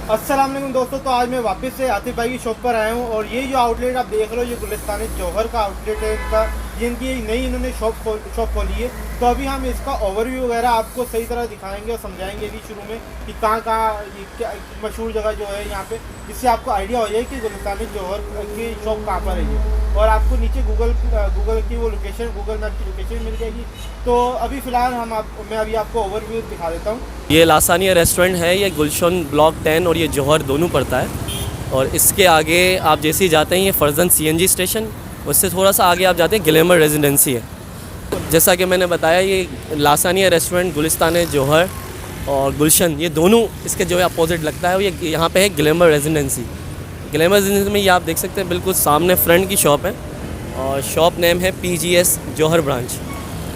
अस्सलाम वालेकुम दोस्तों। तो आज मैं वापस से आतिफ भाई की शॉप पर आया हूँ और ये जो आउटलेट आप देख रहे हो ये गुलिस्तान जौहर का आउटलेट है इनका। ये इनकी एक नई इन्होंने शॉप खोली है। तो अभी हम इसका ओवरव्यू वगैरह आपको सही तरह दिखाएंगे और समझाएंगे अभी शुरू में कि कहाँ ये क्या मशहूर जगह जो है यहाँ पे, जिससे आपको आइडिया हो जाए कि गुलिस्तान जौहर की शॉप कहाँ पर है ये। और आपको नीचे गूगल की वो लोकेशन, गूगल मैप की लोकेशन मिल जाएगी। तो अभी फ़िलहाल मैं अभी आपको ओवरव्यू दिखा देता हूँ। ये लासानिया रेस्टोरेंट है, ये गुलशन ब्लॉक 10 और ये जौहर दोनों पड़ता है। और इसके आगे आप जैसे ही जाते हैं ये फर्जन सीएनजी स्टेशन, उससे थोड़ा सा आगे आप जाते हैं ग्लैमर रेजिडेंसी है। जैसा कि मैंने बताया ये लासानिया रेस्टोरेंट गुलिस्तान जौहर और गुलशन ये दोनों इसके जो है अपोजिट लगता है। ये यहाँ पे है ग्लैमर रेजिडेंसी। ग्लैमर रेजिडेंसी में ये आप देख सकते हैं बिल्कुल सामने फ्रंट की शॉप है और शॉप नेम है PGS जौहर ब्रांच।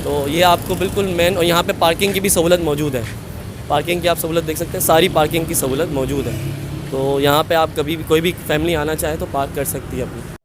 तो ये आपको बिल्कुल मेन, और यहाँ पे पार्किंग की भी सहूलत मौजूद है। पार्किंग की आप सहूलत देख सकते हैं, सारी पार्किंग की सहूलत मौजूद है। तो यहाँ पे आप कभी भी कोई भी फैमिली आना चाहे तो पार्क कर सकती है अपनी।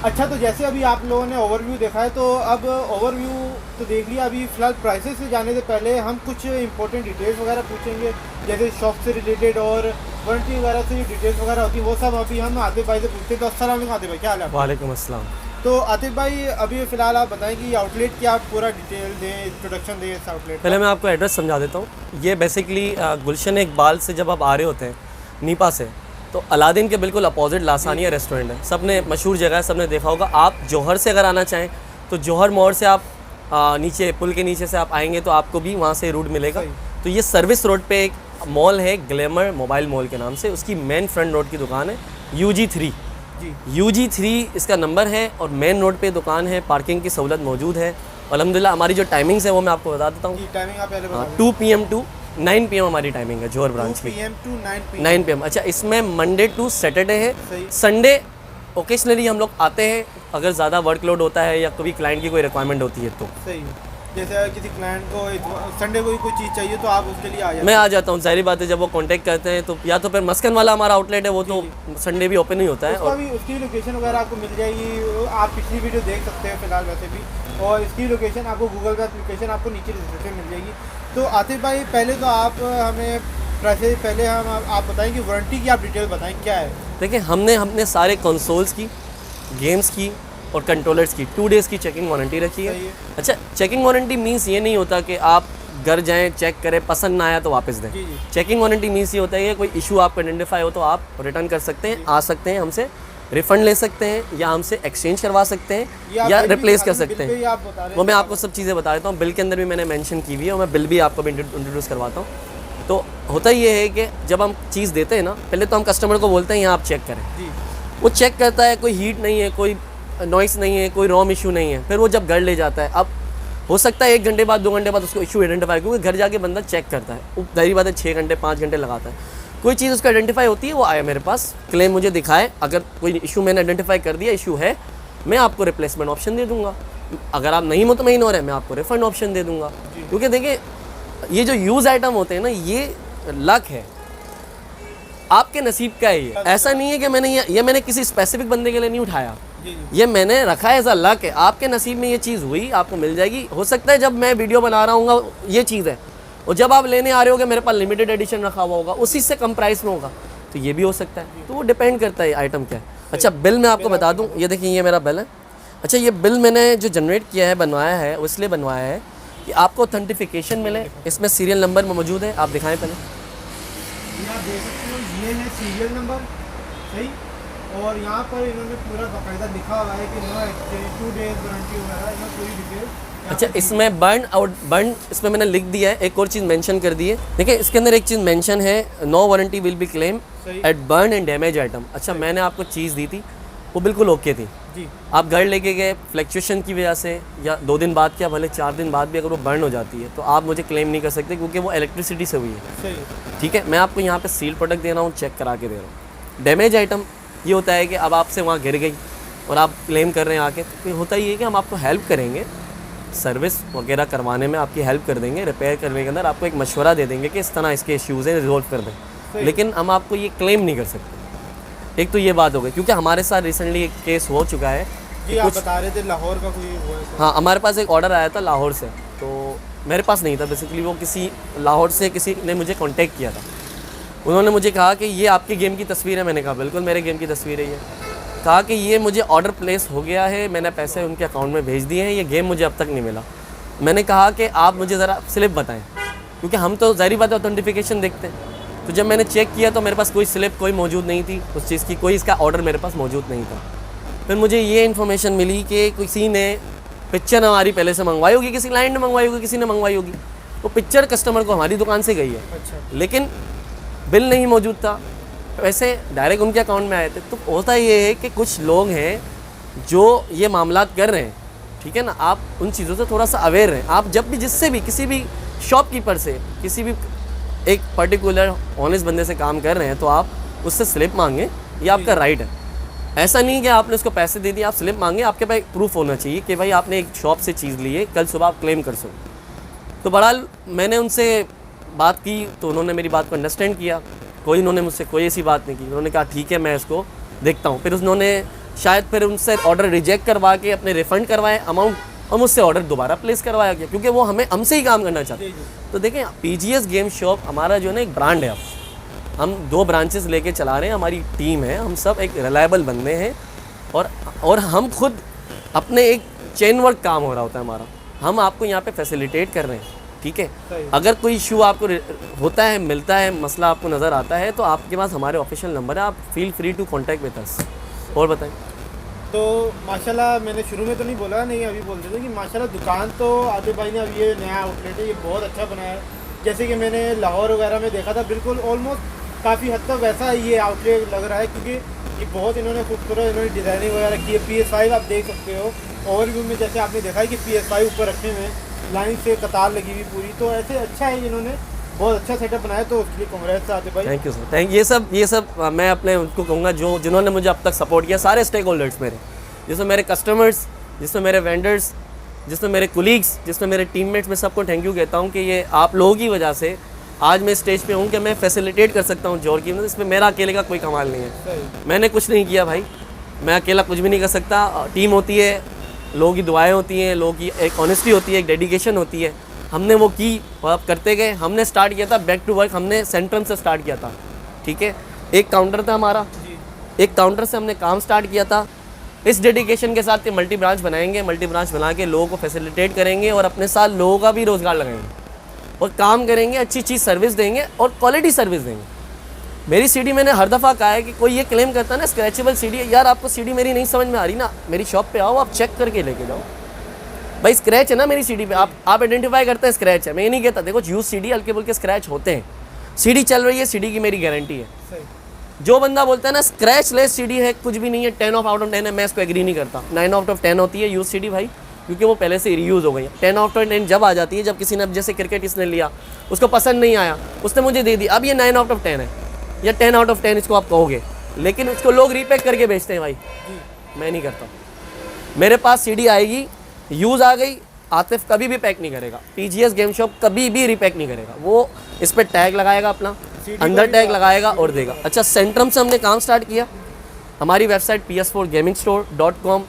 अच्छा, तो जैसे अभी आप लोगों ने ओवरव्यू देखा है, तो अब ओवरव्यू तो देख लिया। अभी फ़िलहाल प्राइसेस से जाने से पहले हम कुछ इंपॉर्टेंट डिटेल्स वगैरह पूछेंगे, जैसे शॉप से रिलेटेड और वारंटी वगैरह से जो डिटेल्स वगैरह होती है वो सब अभी हम आतिफ भाई से पूछते हैं। तो अस्सलाम वालेकुम आतिफ भाई, क्या हाल है? वालेकुम अस्सलाम। तो आतिफ भाई अभी फ़िलहाल आप बताएं कि आउटलेट की आप पूरा डिटेल दें, इंट्रोडक्शन दें इस आउटलेट। पहले मैं आपको एड्रेस समझा देता हूँ। ये बेसिकली गुलशन इकबाल से जब आप आ रहे होते हैं नीपा से, तो अलादीन के बिल्कुल अपोजिट लासानिया रेस्टोरेंट है। सबने मशहूर जगह है, सबने देखा होगा। आप जौहर से अगर आना चाहें तो जौहर मोड़ से आप नीचे पुल के नीचे से आप आएंगे तो आपको भी वहाँ से रूट मिलेगा। तो ये सर्विस रोड पे एक मॉल है ग्लैमर मोबाइल मॉल के नाम से, उसकी मेन फ्रंट रोड की दुकान है UG3 जी। UG3 इसका नंबर है और मेन रोड पे दुकान है। पार्किंग की सहूलत मौजूद है। अल्हम्दुलिल्लाह हमारी जो टाइमिंग्स है वो मैं आपको बता देता हूँ। टाइमिंग आप पहले बताओ। 2 PM टू 9 PM हमारी टाइमिंग है जौहर ब्रांच की। 2 PM टू 9 PM। 9 PM। अच्छा, इसमें मंडे टू सैटरडे है। सही। संडे ओकेशनली हम लोग आते हैं अगर ज़्यादा वर्कलोड होता है या कभी क्लाइंट की कोई रिक्वायरमेंट होती है तो। सही। जैसे किसी क्लाइंट को संडे को कोई चीज़ चाहिए तो आप उसके लिए आ जाते मैं आ जाता हूँ, जाहिर बात है। जब वो कांटेक्ट करते हैं तो या तो फिर मस्कन वाला हमारा आउटलेट है, वो तो संडे भी ओपन ही होता है। और उसकी लोकेशन वगैरह आपको मिल जाएगी। आप पिछली वीडियो देख सकते हैं फिलहाल वैसे भी, और इसकी लोकेशन आपको गूगल मैप लोकेशन आपको नीचे डिस्क्रिप्शन मिल जाएगी। तो आतिफ भाई पहले तो आप हमें वैसे पहले आप बताएं कि वारंटी की आप डिटेल बताएं क्या है। देखिए, हमने सारे कंसोल्स की, गेम्स की और कंट्रोलर्स की 2 डेज़ की चेकिंग वारंटी रखी है। अच्छा, चेकिंग वारंटी मीन्स ये नहीं होता कि आप घर जाएं, चेक करें, पसंद ना आया तो वापस दें। चेकिंग वारंटी मीन्स ये होता है कि कोई इशू आपको आइडेंटिफाई हो तो आप रिटर्न कर सकते हैं, आ सकते हैं हमसे रिफ़ंड ले सकते हैं या हमसे एक्सचेंज करवा सकते ये हैं आप या बिल भी रिप्लेस बता कर रहे हैं, सकते बिल पे ही हैं। आप बता रहे वो हैं। मैं आपको सब चीज़ें बता देता हूँ, बिल के अंदर भी मैंने मेंशन की हुई है और मैं बिल भी आपको भी इंट्रोड्यूस करवाता हूँ। तो होता ये है कि जब हम चीज़ देते हैं ना, पहले तो हम कस्टमर को बोलते हैं यहाँ आप चेक करें। जी वो चेक करता है, कोई हीट नहीं है, कोई नॉइस नहीं है, कोई रॉम इशू नहीं है। फिर वो जब घर ले जाता है, अब हो सकता है 1 घंटे बाद 2 घंटे बाद उसको इशू आइडेंटिफाई, क्योंकि घर जाके बंदा चेक करता है, वो जाहिर बात है 6 घंटे 5 घंटे लगाता है। कोई चीज़ उसको आइडेंटिफाई होती है, वो आया मेरे पास, क्लेम मुझे दिखाए, अगर कोई इशू मैंने आइडेंटिफाई कर दिया, इशू है, मैं आपको रिप्लेसमेंट ऑप्शन दे दूंगा। अगर आप नहीं मुतमईन हो रहे, मैं आपको रिफंड ऑप्शन दे दूंगा। क्योंकि देखिए ये जो यूज़ आइटम होते हैं ना, ये लक है, आपके नसीब का है ये। ऐसा नहीं है कि मैंने ये मैंने किसी स्पेसिफिक बंदे के लिए नहीं उठाया, जी ये मैंने रखा है, ऐसा लक है। आपके नसीब में ये चीज़ हुई, आपको मिल जाएगी। हो सकता है जब मैं वीडियो बना रहा हूँ ये चीज़ है, और जब आप लेने आ रहे होगे मेरे पास लिमिटेड एडिशन रखा हुआ होगा, उसी से कम प्राइस में होगा, तो ये भी हो सकता है। तो वो डिपेंड करता है आइटम क्या है। अच्छा, बिल मैं आपको बता दूँ, ये देखिए ये मेरा बिल है। अच्छा, ये बिल मैंने जो जनरेट किया है, बनवाया है, वो इसलिए बनवाया है कि आपको ऑथेंटिफिकेशन मिले। इसमें सीरियल नंबर मौजूद है, आप दिखाएं पहले। ये आप देख सकते हो, ये है सीरियल नंबर, सही। और यहाँ पर इन्होंने पूरा बाकायदा लिखा हुआ है कि नो एक्सचेंज, 2 डेज वारंटी वगैरह, इन्होंने पूरी डिटेल। अच्छा, इसमें बर्न इसमें मैंने लिख दिया है, एक और चीज़ मेंशन कर दी है। देखिए इसके अंदर एक चीज़ मेंशन है, no warranty will be claim at burn and damage item. अच्छा, मैंने आपको चीज़ दी थी, वो बिल्कुल ओके थी। जी आप घर लेके गए, फ्लैक्चुएशन की वजह से या 2 दिन बाद क्या भले 4 दिन बाद भी अगर वो बर्न हो जाती है, तो आप मुझे क्लेम नहीं कर सकते, क्योंकि वो इलेक्ट्रिसिटी से हुई है। सही। ठीक है, मैं आपको यहाँ पे सील प्रोडक्ट दे रहा हूँ, चेक करा के दे रहा हूँ। डैमेज आइटम ये होता है कि अब आपसे वहाँ गिर गई और आप क्लेम कर रहे हैं आके, तो होता ही है कि हम आपको हेल्प करेंगे, सर्विस वगैरह करवाने में आपकी हेल्प कर देंगे, रिपेयर करने के अंदर आपको एक मशवरा दे देंगे कि इस तरह इसके इश्यूज़ हैं, रिजॉल्व कर दें, लेकिन हम आपको ये क्लेम नहीं कर सकते। एक तो ये बात हो गई, क्योंकि हमारे साथ रिसेंटली एक केस हो चुका है। जी आप बता रहे थे लाहौर का कोई वो है। हाँ, हमारे पास एक ऑर्डर आया था लाहौर से, तो मेरे पास नहीं था बेसिकली, वो किसी लाहौर से किसी ने मुझे कांटेक्ट किया था। उन्होंने मुझे कहा कि ये आपकी गेम की तस्वीर है। मैंने कहा बिल्कुल मेरे गेम की तस्वीर है ये। कहा कि ये मुझे ऑर्डर प्लेस हो गया है, मैंने पैसे उनके अकाउंट में भेज दिए हैं, ये गेम मुझे अब तक नहीं मिला। मैंने कहा कि आप मुझे ज़रा स्लिप बताएं, क्योंकि हम तो ज़ाहिर बात है ऑथेंटिफिकेशन देखते हैं। तो जब मैंने चेक किया तो मेरे पास कोई स्लिप कोई मौजूद नहीं थी उस चीज़ की, कोई इसका ऑर्डर मेरे पास मौजूद नहीं था। फिर मुझे ये इन्फॉर्मेशन मिली कि किसी ने पिक्चर हमारी पहले से मंगवाई होगी, किसी क्लाइंट ने मंगवाई होगी, किसी ने मंगवाई होगी। वो पिक्चर कस्टमर को हमारी दुकान से गई है, अच्छा। लेकिन बिल नहीं मौजूद था, पैसे डायरेक्ट उनके अकाउंट में आए थे। तो होता ये है कि कुछ लोग हैं जो ये मामला कर रहे हैं, ठीक है ना। आप उन चीज़ों से थोड़ा सा अवेयर रहें। आप जब भी जिससे भी किसी भी शॉपकीपर से किसी भी एक पर्टिकुलर ऑनेस्ट बंदे से काम कर रहे हैं, तो आप उससे स्लिप मांगें, ये आपका राइट है। ऐसा नहीं कि आपने उसको पैसे दे दिए, आप स्लिप मांगें, आपके पास प्रूफ होना चाहिए कि भाई आपने एक शॉप से चीज़ ली है, कल सुबह आप क्लेम कर सको। तो बहरहाल मैंने उनसे बात की, तो उन्होंने मेरी बात को अंडरस्टैंड किया। उन्होंने मुझसे कोई ऐसी बात नहीं की, उन्होंने कहा ठीक है मैं इसको देखता हूँ। फिर उन्होंने शायद फिर उनसे ऑर्डर रिजेक्ट करवा के अपने रिफ़ंड करवाए अमाउंट, और मुझसे ऑर्डर दोबारा प्लेस करवाया गया, क्योंकि वो हमसे ही काम करना चाहते हैं। तो देखें, PGS गेम शॉप हमारा जो है ना एक ब्रांड है। अब हम 2 ब्रांचेस लेके चला रहे हैं, हमारी टीम है, हम सब एक रिलायबल बंदे हैं, और हम खुद अपने एक चेन वर्क काम हो रहा होता है हमारा। हम आपको यहाँ पे फैसिलिटेट कर रहे हैं, ठीक है। अगर कोई इशू आपको होता है, मिलता है, मसला आपको नज़र आता है, तो आपके पास हमारे ऑफिशियल नंबर है, आप feel free to contact with us. और बताएं। तो माशाल्लाह मैंने शुरू में तो नहीं बोला, नहीं अभी बोल देते कि माशाल्लाह दुकान तो आदिल भाई ने अब ये नया आउटलेट है, ये बहुत अच्छा बनाया है। जैसे कि मैंने लाहौर वगैरह में देखा था, बिल्कुल ऑलमोस्ट काफ़ी हद तक वैसा ये आउटलेट लग रहा है, क्योंकि ये बहुत इन्होंने खूबसूरत इन्होंने डिज़ाइनिंग वगैरह की है। PS5 आप देख सकते हो, ओवरव्यू में जैसे आपने देखा है कि PS5 ऊपर रखे हुए हैं, लाइन से कतार लगी हुई पूरी, तो ऐसे अच्छा है, इन्होंने बहुत अच्छा सेटअप बनाया, तो उसके लिए कांग्रेस आदिल भाई। Thank you sir. ये सब मैं अपने उनको कहूँगा जिन्होंने मुझे अब तक सपोर्ट किया, सारे स्टेक होल्डर्स मेरे, जिसमें मेरे कस्टमर्स, जिसमें मेरे वेंडर्स, जिसमें मेरे कुलीग्स, जिसमें मेरे टीममेट्स, मैं सबको थैंक यू कहता हूँ कि ये आप लोगों की वजह से आज मैं स्टेज पे हूँ कि मैं फैसिलिटेट कर सकता हूँ जोर की। इसमें मेरा अकेले का कोई कमाल नहीं है, मैंने कुछ नहीं किया भाई, मैं अकेला कुछ भी नहीं कर सकता। टीम होती है, लोगों की दुआएं होती हैं, लोगों की एक ऑनेस्टी होती है, एक डेडिकेशन होती है। हमने वो की और अब करते गए। हमने स्टार्ट किया था बैक टू वर्क, हमने सेंट्रम से स्टार्ट किया था, ठीक है। एक काउंटर था हमारा, एक काउंटर से हमने काम स्टार्ट किया था। इस डेडिकेशन के साथ मल्टी ब्रांच बनाएंगे, मल्टी ब्रांच बना के लोगों को फैसिलिटेट करेंगे और अपने साथ लोगों का भी रोज़गार लगाएंगे और काम करेंगे, अच्छी चीज़ सर्विस देंगे और क्वालिटी सर्विस देंगे। मेरी सीडी मैंने हर दफ़ा कहा है कि कोई ये क्लेम करता है ना स्क्रैचेबल सीडी है, यार आपको सीडी मेरी नहीं समझ में आ रही ना, मेरी शॉप पे आओ, आप चेक करके लेके जाओ। भाई स्क्रैच है ना मेरी सीडी पे, आप आइडेंटिफाई करते हैं स्क्रैच है, मैं ये नहीं कहता। देखो यूज सीडी हल्के बुल्के स्क्रैच होते हैं, सीडी चल रही है, सीडी की मेरी गारंटी है। सही। जो बंदा बोलता है ना स्क्रैच लेस सीडी है, कुछ भी नहीं है, 10 आउट ऑफ 10 है, मैं इसको एग्री नहीं करता। 9 आउट ऑफ 10 होती है यूज सीडी भाई, क्योंकि वो पहले से रीयूज़ हो गई है। 10 आउट ऑफ 10 जब आ जाती है, जब किसी ने, जैसे क्रिकेट इसने लिया, उसको पसंद नहीं आया, उसने मुझे दे दी, अब ये 9 आउट ऑफ 10 है या 10 आउट ऑफ 10 इसको आप कहोगे, लेकिन उसको लोग रीपैक करके बेचते हैं भाई, मैं नहीं करता। मेरे पास सीडी आएगी, यूज़ आ गई, आतिफ कभी भी पैक नहीं करेगा, पीजीएस गेम शॉप कभी भी रीपैक नहीं करेगा, वो इस पर टैग लगाएगा अपना, अंदर टैग लगाएगा और देगा। अच्छा, सेंट्रम से हमने काम स्टार्ट किया, हमारी वेबसाइट ps4gamingstore.com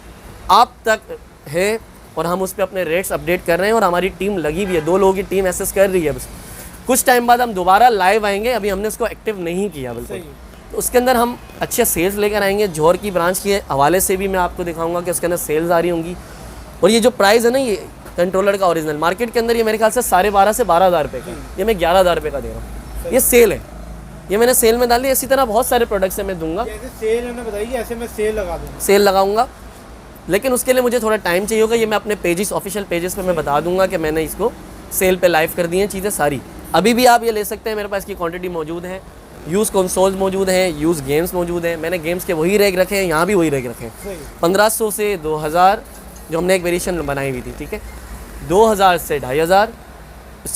आप तक है और हम उस पर अपने रेट्स अपडेट कर रहे हैं और हमारी टीम लगी भी है, 2 लोगों की टीम एसेस कर रही है। बस कुछ टाइम बाद हम दोबारा लाइव आएंगे, अभी हमने उसको एक्टिव नहीं किया बिल्कुल, तो उसके अंदर हम अच्छे सेल्स लेकर आएंगे। जौहर की ब्रांच के हवाले से भी मैं आपको दिखाऊंगा कि उसके अंदर सेल्स आ रही होंगी। और ये जो प्राइस है ना, ये कंट्रोलर का ओरिजिनल मार्केट के अंदर ये मेरे ख्याल से 12.5 से 12,000 रुपये का, ये मैं 11,000 रुपये का दे रहा हूँ। ये सेल है, ये मैंने सेल में डाल दी। इसी तरह बहुत सारे प्रोडक्ट्स हैं मैं दूंगा, जैसे सेल मैंने बताई कि ऐसे मैं सेल लगा दूँगा, सेल लगाऊंगा, लेकिन उसके लिए मुझे थोड़ा टाइम चाहिए होगा। ये मैं अपने पेजेस, ऑफिशियल पेजेस पे मैं बता दूंगा कि मैंने इसको सेल पे लाइव कर दी हैं चीज़ें सारी। अभी भी आप ये ले सकते हैं, मेरे पास की क्वांटिटी मौजूद है, यूज़ कंसोल्स मौजूद हैं, यूज़ गेम्स मौजूद हैं। मैंने गेम्स के वही रैक रखे हैं, यहाँ भी वही रैक रखे हैं। 1500 से 2000 जो हमने एक वेरिएशन बनाई हुई थी, ठीक है, 2000 से 2500,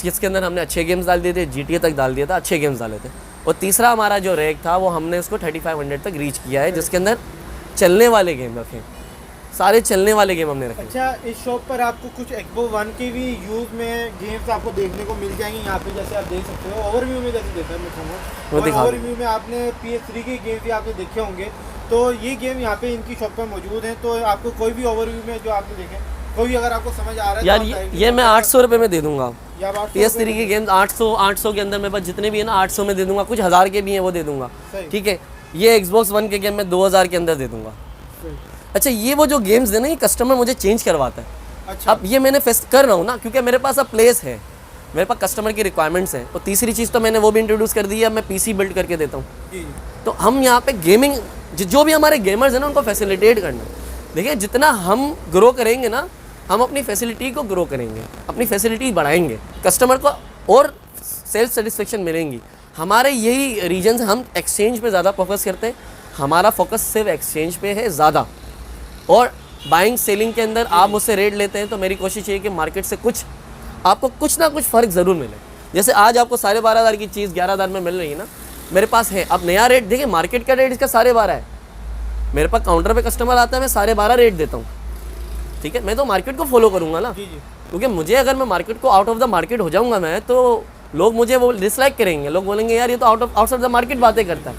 इसके अंदर हमने अच्छे गेम्स डाल दिए थे, GTA तक डाल दिया था, अच्छे गेम्स डाले थे। और तीसरा हमारा जो रैक था वो हमने उसको 3500 तक रीच किया है, जिसके अंदर चलने वाले गेम रखे, सारे चलने वाले गेम हमने रखे। अच्छा, इस शॉप पर आपको कुछ Xbox One के भी यूज़ में गेम्स आपको देखने को मिल जाएंगे यहाँ पे, जैसे आप देख सकते हो। ओवरव्यू में जैसे देखा मैं कहूँगा, ओवरव्यू में आपने PS3 के गेम भी आपने देखे होंगे, तो ये गेम यहाँ पे इनकी शॉप पर मौजूद हैं। तो आपको कोई भी ओवरव्यू में जो आपने देखे, कोई भी अगर आपको समझ आ रहा है यार, तो ये मैं 800 रुपये में दे दूंगा। या आप PS3 के गेम्स 800 के अंदर मेरे पास जितने भी है ना 800 में दे दूंगा, कुछ 1000 के भी हैं वो दे दूंगा, ठीक है। ये Xbox One के गेम मैं 2000 के अंदर दे दूंगा। अच्छा, ये वो जो गेम्स है ना, ये कस्टमर मुझे चेंज करवाता है। अच्छा, अब ये मैंने फेस्ट कर रहा हूँ ना, क्योंकि मेरे पास अब प्लेस है, मेरे पास कस्टमर की रिक्वायरमेंट्स हैं। और तीसरी चीज़ तो मैंने वो भी इंट्रोड्यूस कर दी है, अब मैं PC बिल्ड करके देता हूँ। तो हम यहाँ पे गेमिंग, जो भी हमारे गेमर्स हैं ना, उनको फैसिलिटेट करना। देखिए, जितना हम ग्रो करेंगे ना, हम अपनी फैसिलिटी को ग्रो करेंगे, अपनी फैसिलिटी बढ़ाएंगे, कस्टमर को और सेल्फ सेटिस्फेक्शन मिलेंगी। हमारे यही रीजन, हम एक्सचेंज पे ज़्यादा फोकस करते हैं, हमारा फोकस सिर्फ एक्सचेंज पे है ज़्यादा। और बाइंग सेलिंग के अंदर आप मुझसे रेट लेते हैं, तो मेरी कोशिश ये है कि मार्केट से कुछ आपको कुछ ना कुछ फ़र्क ज़रूर मिले। जैसे आज आपको 12,500 की चीज़ 11,000 में मिल रही है ना, मेरे पास है। अब नया रेट देखिए, मार्केट का रेट इसका 12,500 है, मेरे पास काउंटर पे कस्टमर आता है, मैं 12,500 रेट देता हूँ, ठीक है। मैं तो मार्केट को फॉलो करूँगा ना, क्योंकि मुझे, अगर मैं मार्केट को आउट ऑफ द मार्केट हो जाऊँगा मैं, तो लोग मुझे वो डिसलाइक करेंगे, लोग बोलेंगे यार ये तो आउट ऑफ द मार्केट बातें करता है।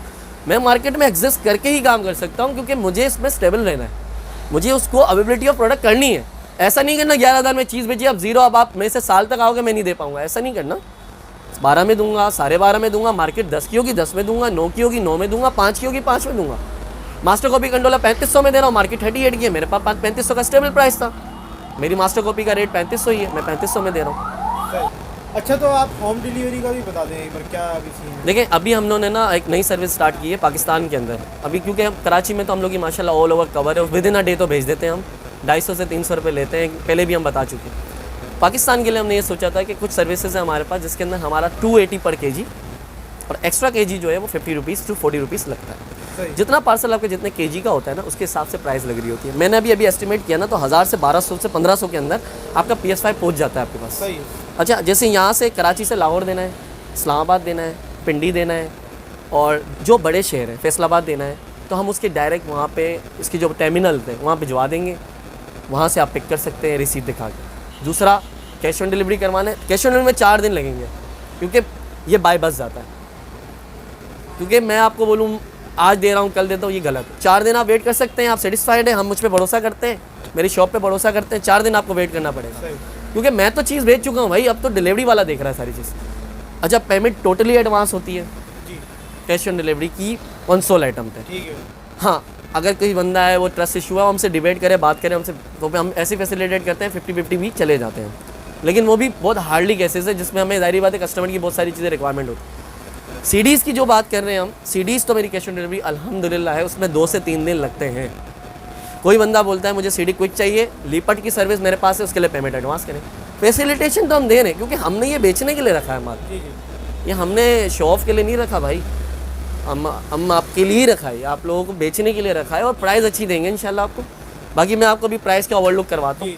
मैं मार्केट में एग्जिस्ट करके ही काम कर सकता हूँ, क्योंकि मुझे इसमें स्टेबल रहना है, मुझे उसको अवेलेबिलिटी ऑफ प्रोडक्ट करनी है। ऐसा नहीं करना 11,000 में चीज़ बेची, अब 0, अब आप मेरे से साल तक आओगे मैं नहीं दे पाऊँगा, ऐसा नहीं करना। 12 में दूंगा, 12.5 में दूंगा, मार्केट 10 की होगी 10 में दूंगा, 9 की होगी 9 में दूंगा, 5 की होगी 5 में दूंगा। मास्टर कॉपी कंट्रोलर 3500 में दे रहा हूँ, मार्केट 38 की है, मेरे पास 3500 का स्टेबल प्राइस था, मेरी मास्टर कॉपी का रेट 3500 ही है, मैं 3500 में दे रहा हूँ। अच्छा, तो आप होम डिलीवरी का भी बता दें एक बार, क्या अभी सीन है? देखिए, अभी हम लोगों ने ना एक नई सर्विस स्टार्ट की है पाकिस्तान के अंदर। अभी क्योंकि हम कराची में तो हम लोग की माशाल्लाह ऑल ओवर कवर है, और विद इन अ डे तो भेज देते हैं हम, 250 से 300 रुपये लेते हैं, पहले भी हम बता चुके हैं। पाकिस्तान के लिए हमने ये सोचा था कि कुछ सर्विसेज है हमारे पास, जिसके अंदर हमारा 280 पर kg और एक्स्ट्रा kg जो है वो 50 रुपीज़ to 40 रुपीज़ लगता है। जितना पार्सल आपके जितने kg का होता है ना, उसके हिसाब से प्राइस लग रही होती है। मैंने अभी एस्टिमेट किया ना, तो 1000 से 1200 से 1500 के अंदर आपका PS5 पहुँच जाता है आपके पास। सही है। अच्छा, जैसे यहाँ से कराची से लाहौर देना है, इस्लामाबाद देना है, पिंडी देना है, और जो बड़े शहर हैं फैसलाबाद देना है, तो हम उसके डायरेक्ट वहाँ पे इसकी जो टर्मिनल थे वहाँ भिजवा देंगे, वहाँ से आप पिक कर सकते हैं रिसीट दिखा के। दूसरा, कैश ऑन डिलीवरी करवाना है, कैश ऑन डिलीवरी में 4 दिन लगेंगे, क्योंकि ये बाय बस जाता है। क्योंकि मैं आपको बोलूँ आज दे रहा हूँ कल देता हूँ, ये गलत है। 4 दिन आप वेट कर सकते हैं, आप सेटिस्फाइड हैं, हम मुझ पर भरोसा करते हैं, मेरी शॉप पे भरोसा करते हैं, 4 दिन आपको वेट करना पड़ेगा, क्योंकि मैं तो चीज़ भेज चुका हूँ भाई, अब तो डिलीवरी वाला देख रहा है सारी चीज़। अच्छा, पेमेंट टोटली एडवांस होती है जी, कैश ऑन डिलीवरी की कंसोल आइटम पे। ठीक है। हाँ, अगर कोई बंदा है वो ट्रस्ट इशू है, वो हमसे डिबेट करे, बात करें हमसे, तो हम ऐसे फैसिलिटेट करते हैं, 50-50 भी चले जाते हैं। लेकिन वो भी बहुत हार्डली केसेस है जिसमें हमें ज़ाहिर बात है कस्टमर की बहुत सारी चीज़ें रिक्वायरमेंट होती है। सीडीज़ की जो बात कर रहे हैं हम, सीडीज़ तो मेरी कैश ऑन डिलीवरी अल्हम्दुलिल्लाह है, उसमें 2 से 3 दिन लगते हैं। कोई बंदा बोलता है मुझे सीडी क्विक चाहिए, लीपट की सर्विस मेरे पास है, उसके लिए पेमेंट एडवांस करें। फैसिलिटेशन तो हम दे रहे हैं क्योंकि हमने ये बेचने के लिए रखा है माल, ये हमने शो ऑफ के लिए नहीं रखा भाई, हम आपके लिए ही रखा है, आप लोगों को बेचने के लिए रखा है और प्राइस अच्छी देंगे इंशाल्लाह आपको। बाकी मैं आपको अभी प्राइस का ओवरलुक करवाता हूँ।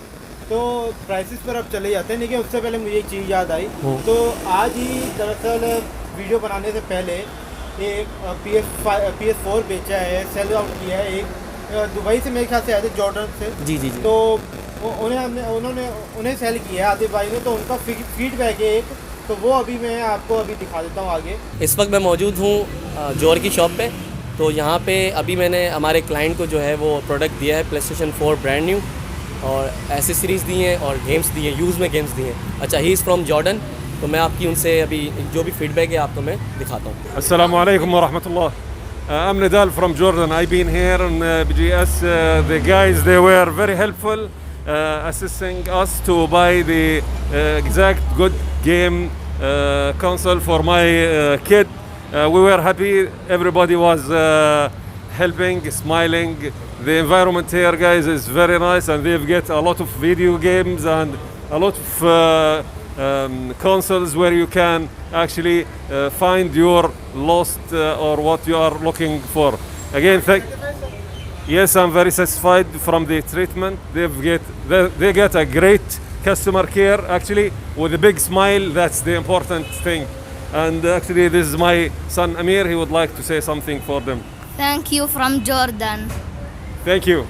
तो प्राइसेस पर अब चले जाते हैं, लेकिन उससे पहले मुझे एक चीज़ याद आई। तो आज ही दरअसल वीडियो बनाने से पहले एक PS4 बेचा है, सेल आउट किया है एक दुबई से, मेरे ख्याल से आए थे, जॉर्डन से। जी। तो उन्हें सेल किया है आतिफ भाई ने, तो उनका फीडबैक है एक, तो वो अभी मैं आपको अभी दिखा देता हूँ आगे। इस वक्त मैं मौजूद हूँ जौहर की शॉप पे। तो यहाँ पे अभी मैंने हमारे क्लाइंट को जो है वो प्रोडक्ट दिया है, PlayStation 4 ब्रांड न्यू, और एसेसरीज़ दी हैं और गेम्स दिए हैं, यूज़ में गेम्स दिए हैं। अच्छा, ही इज़ फ्रॉम जॉर्डन, तो मैं आपकी उनसे अभी जो भी फीडबैक है आपको मैं दिखाता हूँ। Assalamu alaikum wa rahmatullah. I'm Nidal from Jordan. I've been here in BGS. The guys, they were very helpful, assisting us to buy the exact good game console for my kid. We were happy. Everybody was helping, smiling. The environment here, guys, is very nice, and they've got a lot of video games and a lot of consoles where you can actually find your lost or what you are looking for. Again, yes, I'm very satisfied from the treatment. They get a great customer care, actually, with a big smile. That's the important thing. And actually, this is my son Amir. He would like to say something for them. Thank you from Jordan. Thank you.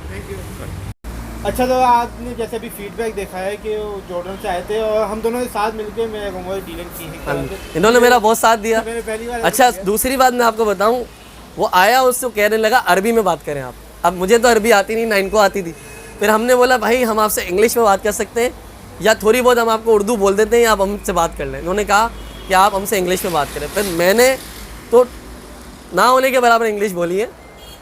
अच्छा, तो आपने जैसे अभी feedback देखा है कि वो Jordan से आए थे और हम दोनों ने साथ मिलकर मेरे मोबाइल डीलिंग की है, इन्होंने मेरा बहुत साथ दिया। मैंने पहली बार। अच्छा, दूसरी बात मैं आपको बताऊं, वो आया, उससे कहने लगा अरबी में बात करें आप। अब मुझे तो अरबी आती नहीं, ना इनको आती थी। फिर हमने बोला भाई हम आपसे इंग्लिश में बात कर सकते हैं या थोड़ी बहुत हम आपको उर्दू बोल देते हैं, या आप हमसे बात कर लें। उन्होंने कहा कि आप हमसे इंग्लिश में बात करें। फिर मैंने तो ना होने के बराबर इंग्लिश बोली है,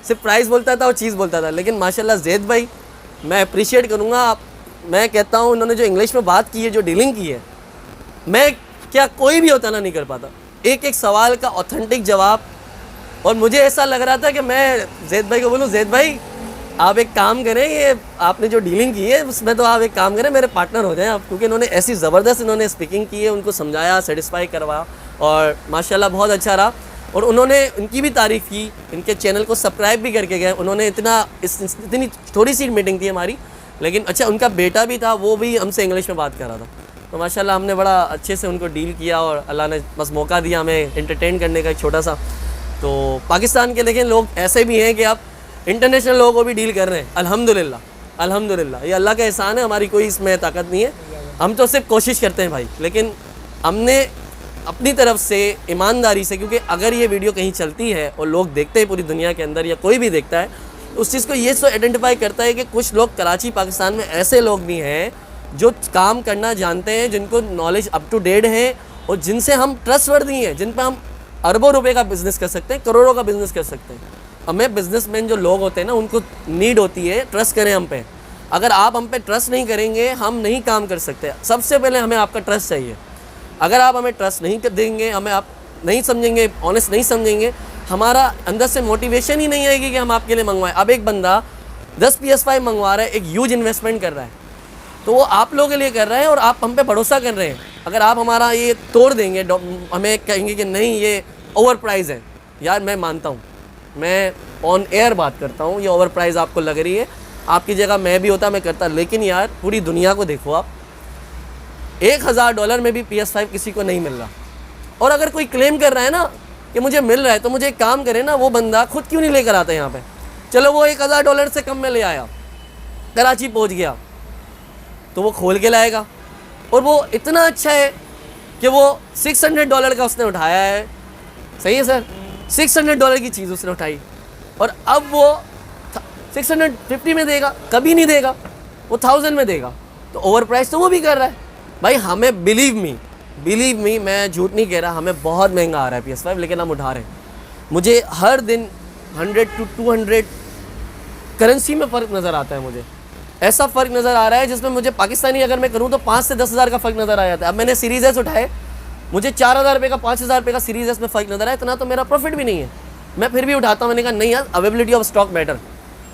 सिर्फ प्राइस बोलता था और चीज़ बोलता था। लेकिन माशाल्लाह जैद भाई, मैं अप्रिशिएट करूँगा आप, मैं कहता हूँ उन्होंने जो इंग्लिश में बात की है, जो डीलिंग की है, मैं क्या कोई भी होता ना नहीं कर पाता। एक एक सवाल का ऑथेंटिक जवाब। और मुझे ऐसा लग रहा था कि मैं जैद भाई को बोलूँ, जैद भाई आप एक काम करें, ये आपने जो डीलिंग की है उसमें तो आप एक काम करें, मेरे पार्टनर हो जाएं आप। क्योंकि इन्होंने ऐसी ज़बरदस्त इन्होंने स्पीकिंग की है, उनको समझाया, सेटिस्फाई करवाया और माशाल्लाह बहुत अच्छा रहा। और उन्होंने उनकी भी तारीफ़ की, इनके चैनल को सब्सक्राइब भी करके गए। उन्होंने इतनी थोड़ी सी मीटिंग थी हमारी, लेकिन अच्छा उनका बेटा भी था, वो भी हमसे इंग्लिश में बात कर रहा था। तो माशाल्लाह हमने बड़ा अच्छे से उनको डील किया और अल्लाह ने बस मौका दिया हमें एंटरटेन करने का एक छोटा सा। तो पाकिस्तान के लेकिन लोग ऐसे भी हैं कि आप इंटरनेशनल लोगों को भी डील कर रहे हैं, अल्हम्दुलिल्लाह अल्हम्दुलिल्लाह। ये अल्लाह का एहसान है, हमारी कोई इसमें ताकत नहीं है, हम तो सिर्फ कोशिश करते हैं भाई। लेकिन हमने अपनी तरफ से ईमानदारी से, क्योंकि अगर ये वीडियो कहीं चलती है और लोग देखते हैं पूरी दुनिया के अंदर, या कोई भी देखता है, उस चीज़ को ये तो आइडेंटिफाई करता है कि कुछ लोग कराची पाकिस्तान में ऐसे लोग भी हैं जो काम करना जानते हैं, जिनको नॉलेज अप टू डेट है और जिनसे हम ट्रस्टवर्दी हैं, जिन पर हम अरबों रुपए का बिज़नेस कर सकते हैं, करोड़ों का बिज़नेस कर सकते हैं। हमें बिजनेसमैन जो लोग होते हैं ना, उनको नीड होती है ट्रस्ट करें हम पे। अगर आप हम पे ट्रस्ट नहीं करेंगे, हम नहीं काम कर सकते। सबसे पहले हमें आपका ट्रस्ट चाहिए। अगर आप हमें ट्रस्ट नहीं देंगे, हमें आप नहीं समझेंगे, ऑनेस्ट नहीं समझेंगे, हमारा अंदर से मोटिवेशन ही नहीं आएगी कि हम आपके लिए मंगवाएं। अब एक बंदा 10 PS5 मंगवा रहा है, एक ह्यूज इन्वेस्टमेंट कर रहा है, तो वो आप लोगों के लिए कर रहा है और आप हम पे भरोसा कर रहे हैं। अगर आप हमारा ये तोड़ देंगे, हमें कहेंगे कि नहीं ये ओवर प्राइस है, यार मैं मानता हूँ, मैं ऑन एयर बात करता हूँ, ये ओवर प्राइस आपको लग रही है, आपकी जगह मैं भी होता मैं करता। लेकिन यार पूरी दुनिया को देखो आप, $1000 में भी PS5 किसी को नहीं मिल रहा। और अगर कोई क्लेम कर रहा है ना कि मुझे मिल रहा है, तो मुझे एक काम करे ना, वो बंदा खुद क्यों नहीं लेकर आता यहाँ पे। चलो वो $1000 से कम में ले आया, कराची पहुँच गया, तो वो खोल के लाएगा। और वो इतना अच्छा है कि वो $600 का उसने उठाया है, सही है सर, $600 की चीज़ उसने उठाई, और अब वो 650 में देगा, कभी नहीं देगा, वो 1000 में देगा। तो ओवर प्राइस तो वो भी कर रहा है भाई। हमें बिलीव मी, मैं झूठ नहीं कह रहा, हमें बहुत महंगा आ रहा है PS5, लेकिन हम उठा रहे हैं। मुझे हर दिन 100 to 200 करेंसी में फ़र्क नज़र आता है। मुझे ऐसा फ़र्क नज़र आ रहा है जिसमें मुझे पाकिस्तानी अगर मैं करूँ तो 5 से 10 हज़ार का फ़र्क नज़र आ जाता है। अब मैंने सीरीज़ एस उठाए, मुझे 4,000 रुपये का 5,000 रुपये का सीरीज एस में फ़र्क नजर आया, इतना तो मेरा प्रॉफिट भी नहीं है, मैं फिर भी उठाता हूँ। मैंने कहा नहीं यार, अवेलेबिलिटी ऑफ स्टॉक मैटर।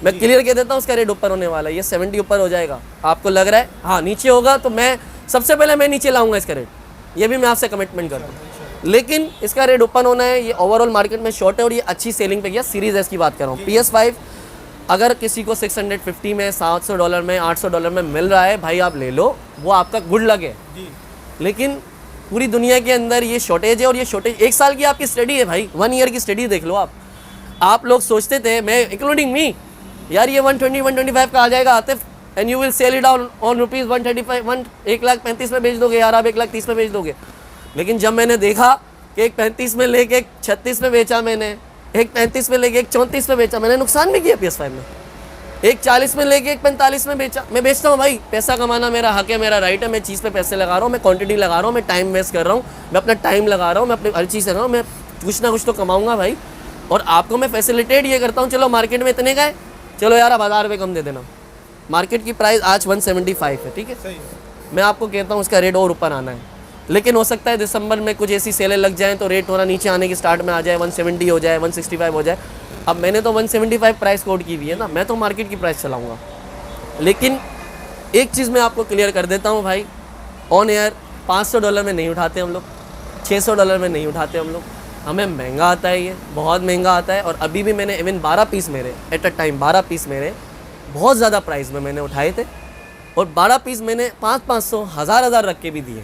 मैं क्लियर कह देता हूँ उसका रेट ऊपर होने वाला है, ये 70 ऊपर हो जाएगा। आपको लग रहा है हाँ नीचे होगा, तो मैं सबसे पहले मैं नीचे लाऊंगा इसका रेट, ये भी मैं आपसे कमिटमेंट करता हूँ। लेकिन इसका रेट ओपन होना है, ये ओवरऑल मार्केट में शॉर्ट है और ये अच्छी सेलिंग पे गया। सीरीज एस की बात कर रहा हूँ। PS5 अगर किसी को $650 में, $700 में, $800 में मिल रहा है भाई, आप ले लो, वो आपका गुड लक है। लेकिन पूरी दुनिया के अंदर ये शॉर्टेज है, और ये शॉर्टेज 1 साल की आपकी स्टडी है भाई, 1 ईयर की स्टडी देख लो आप। आप लोग सोचते थे, मैं इंक्लूडिंग मी, यार ये 120-125 का आ जाएगा Atif, and you will sell it on ₹135, 1,35,000 में बेच दोगे यार, आप 1,30,000 में बेच दोगे। लेकिन जब मैंने देखा कि एक 35 में लेके एक 36 में बेचा मैंने, एक 35 में लेके एक 34 में बेचा, मैंने नुकसान भी किया PS5 में। एक 40 में लेके एक 45 में बेचा। मैं बेचता हूँ भाई, पैसा कमाना मेरा हक है, मेरा राइट है। मैं चीज़ पे पैसे लगा रहा हूँ, मैं क्वांटिटी लगा रहा हूँ, मैं टाइम वेस्ट कर रहा हूँ, मैं अपना टाइम लगा रहा हूँ, मैं अपनी हर चीज़ लगा रहा हूँ, मैं कुछ ना कुछ तो कमाऊँगा भाई। और आपको मैं फैसिलिटेट ये करता हूँ, चलो मार्केट में इतने का है, चलो यार अब 1,000 रुपये कम दे देना। मार्केट की प्राइस आज 175 है, ठीक है, मैं आपको कहता हूँ उसका रेट और ऊपर आना है। लेकिन हो सकता है दिसंबर में कुछ ऐसी सेलें लग जाएं तो रेट थोड़ा नीचे आने की स्टार्ट में आ जाए, 170 हो जाए, 165 हो जाए। अब मैंने तो 175 प्राइस कोड की हुई है ना, मैं तो मार्केट की प्राइस चलाऊंगा। लेकिन एक चीज़ मैं आपको क्लियर कर देता हूँ भाई, ऑन एयर $500 में नहीं उठाते हम लोग, $600 में नहीं उठाते हम लोग। हमें महंगा आता है, ये बहुत महंगा आता है। और अभी भी मैंने इवन 12 पीस मेरे एट अ टाइम 12 पीस मेरे बहुत ज़्यादा प्राइस में मैंने उठाए थे, और 12 पीस मैंने 500-500, 1,000 रख के भी दिए।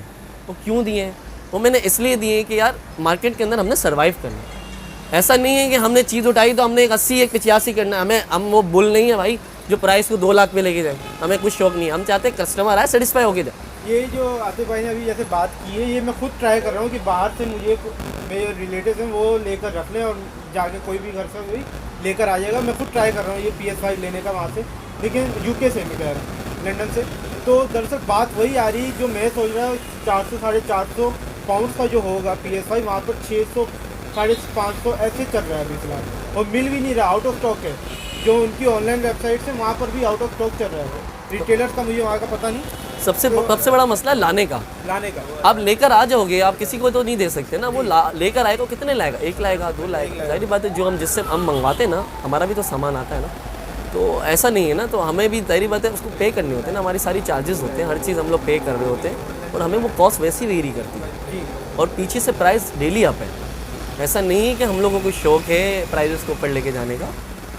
वो क्यों दिए हैं? वो मैंने इसलिए दिए कि यार मार्केट के अंदर हमने सर्वाइव करना है। ऐसा नहीं है कि हमने चीज़ उठाई तो हमने एक 80, एक 85 करना है। हमें हम वो बुल नहीं है भाई जो प्राइस को 2 लाख पे लेके जाए, हमें कुछ शौक नहीं है। हम चाहते हैं कस्टमर आए सेटिस्फाई होके जाए। ये जो आतिफ भाई ने अभी जैसे बात की है, ये मैं खुद ट्राई कर रहा हूँ कि बाहर से मुझे मेरे रिलेटिव हैं वो लेकर रख लें, और जाके कोई भी घर से कोई लेकर आ जाएगा। मैं खुद ट्राई कर रहा हूँ ये PS5 लेने का वहाँ से, लेकिन UK से नहीं कह रहा हूँ, लंदन से। तो दरअसल बात वही आ रही जो मैं सोच रहा हूँ, 400-450 पाउंड का जो होगा PS5, वहाँ पर 600-550 ऐसे चल रहा है अभी फिलहाल, और मिल भी नहीं रहा, आउट ऑफ स्टॉक है। जो उनकी ऑनलाइन वेबसाइट है वहाँ पर भी आउट ऑफ स्टॉक चल रहा है। रिटेलर्स का मुझे वहाँ का पता नहीं। सबसे बड़ा मसला है लाने का। आप लेकर आ जाओगे, आप किसी को तो नहीं दे सकते ना। वो लेकर आएगा, कितने लाएगा? 1 लाएगा, 2 लाएगा। जाहिर बात है, जो हम जिससे हम मंगवाते हैं ना, हमारा भी तो सामान आता है ना, तो ऐसा नहीं है ना। तो हमें भी जाहिर बात है उसको पे करनी होती है ना, हमारी सारी चार्जेस होते हैं, हर चीज़ हम लोग पे कर रहे होते हैं, और हमें वो कॉस्ट वैसी वेरी करती है। और पीछे से प्राइस डेली अप है, ऐसा नहीं है कि हम लोगों को शौक है प्राइजेस को ऊपर लेके जाने का।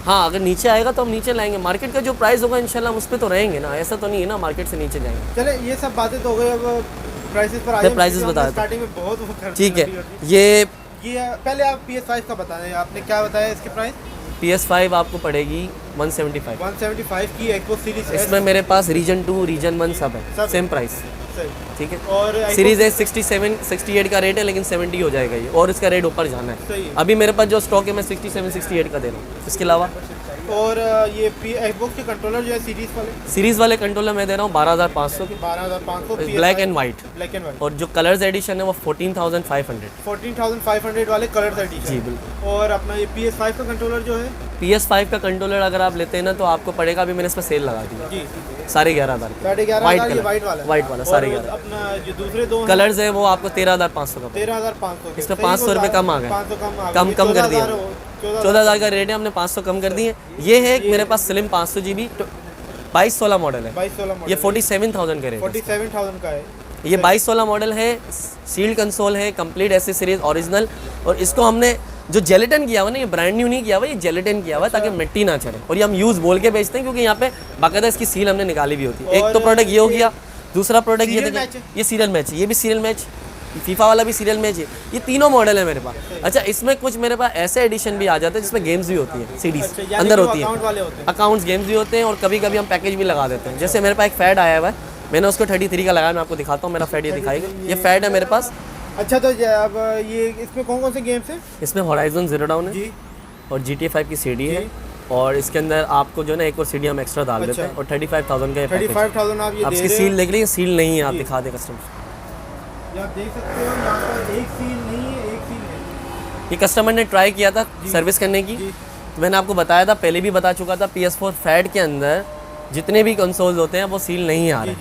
हाँ, अगर नीचे आएगा तो हम नीचे लाएंगे, मार्केट का जो प्राइस होगा इंशाल्लाह हम उस पर तो रहेंगे ना। ऐसा तो नहीं है ना मार्केट से नीचे जाएंगे। चले ये सब बातें तो हो गई, अब प्राइसेस पर आ जाए। प्राइसेस बता स्टार्टिंग में बहुत वो करते ठीक है। हैं। ये पहले आप PS5 का बताएं, आपने क्या बताया इसके प्राइस? PS5 आपको पड़ेगी 175 की एक्सबॉक्स सीरीज। इसमें मेरे पास रीजन 2, रीजन 1 सब है, सेम प्राइस, ठीक है। और सीरीज है 67, 68 का रेट है, लेकिन 70 हो जाएगा ये, और इसका रेट ऊपर जाना सही है। है। अभी मेरे पास जो स्टॉक है मैं 67, 68 का दे रहा हूँ। इसके अलावा और ये एक्सबॉक्स के कंट्रोलर जो है सीरीज वाले कंट्रोलर मैं दे रहा हूँ 12,500 के, 12,500 black and white. Black and white. और जो कलर्स एडिशन है वो 14,500 14,500 वाले कलर्स एडिशन। जी बिल्कुल। और अपना ये PS5 का कंट्रोलर जो है, PS5 का कंट्रोलर अगर आप लेते हैं ना तो आपको पड़ेगा, अभी मैंने इस पर सेल लगा दी जी 11,500 11,500 वाइट वाला वाला 11,500। अपना जो दूसरे दो कलर्स है वो आपको 13,500 का, 13,500। इसमें 500 रुपये कम आ गए, 500 कम कर दिया। 14,000 का रेट है, हमने 500 कम कर दिए। ये है मेरे पास स्लिम 500 GB 22-16 मॉडल है, 22-16 ये 47,000 का रेट है। 47,000 का है ये 22-16 मॉडल है, सील्ड कंसोल है, कंप्लीट एसेसरीज ओरिजिनल। और इसको हमने जो जेलेटिन किया हुआ ना, ये ब्रांड न्यू नहीं किया हुआ, ये जेलेटिन किया हुआ है ताकि मिट्टी ना चढ़े। और ये हम यूज़ बोल के बेचते हैं, क्योंकि यहाँ पे बाकायदा इसकी सील हमने निकाली भी होती है। एक तो प्रोडक्ट ये हो गया, दूसरा प्रोडक्ट ये सीरियल मैच है, ये भी सीरियल मैच, फीफा वाला भी सीरियल मैच है। ये तीनों मॉडल है मेरे पास। अच्छा, इसमें कुछ मेरे पास ऐसे एडिशन भी आ जाते हैं जिसमें गेम्स भी होती है, सीडीज अंदर होती है, अकाउंट्स गेम्स भी होते हैं, और कभी कभी हम पैकेज भी लगा देते हैं। जैसे मेरे पास एक फैड आया हुआ है, मैंने उसको 33 का लगाया, मैं आपको दिखाता हूँ। मेरा फैड ये दिखाएगा, ये फैड है मेरे पास। अच्छा, तो अब ये इसमें कौन कौन से गेम्स हैं? इसमें होराइजन ज़ीरो डाउन है जी, और GTA 5 की CD है, और इसके अंदर आपको जो है ना एक और CD हम एक्स्ट्रा डाल देते हैं, और 35,000 का ये पैकेज। 35,000 आप ये आप दे इसकी रहे सील देख लीजिए, सील नहीं है, आप दिखा दें कस्टमर। हो। ये आप देख सकते हो, यहाँ पर एक सील नहीं है, एक सील है। ये कस्टमर ने ट्राई किया था सर्विस करने की, तो मैंने आपको बताया था, पहले भी बता चुका था, PS4 फैड के अंदर जितने भी कंसोल्स होते हैं वो सील नहीं आ रहे।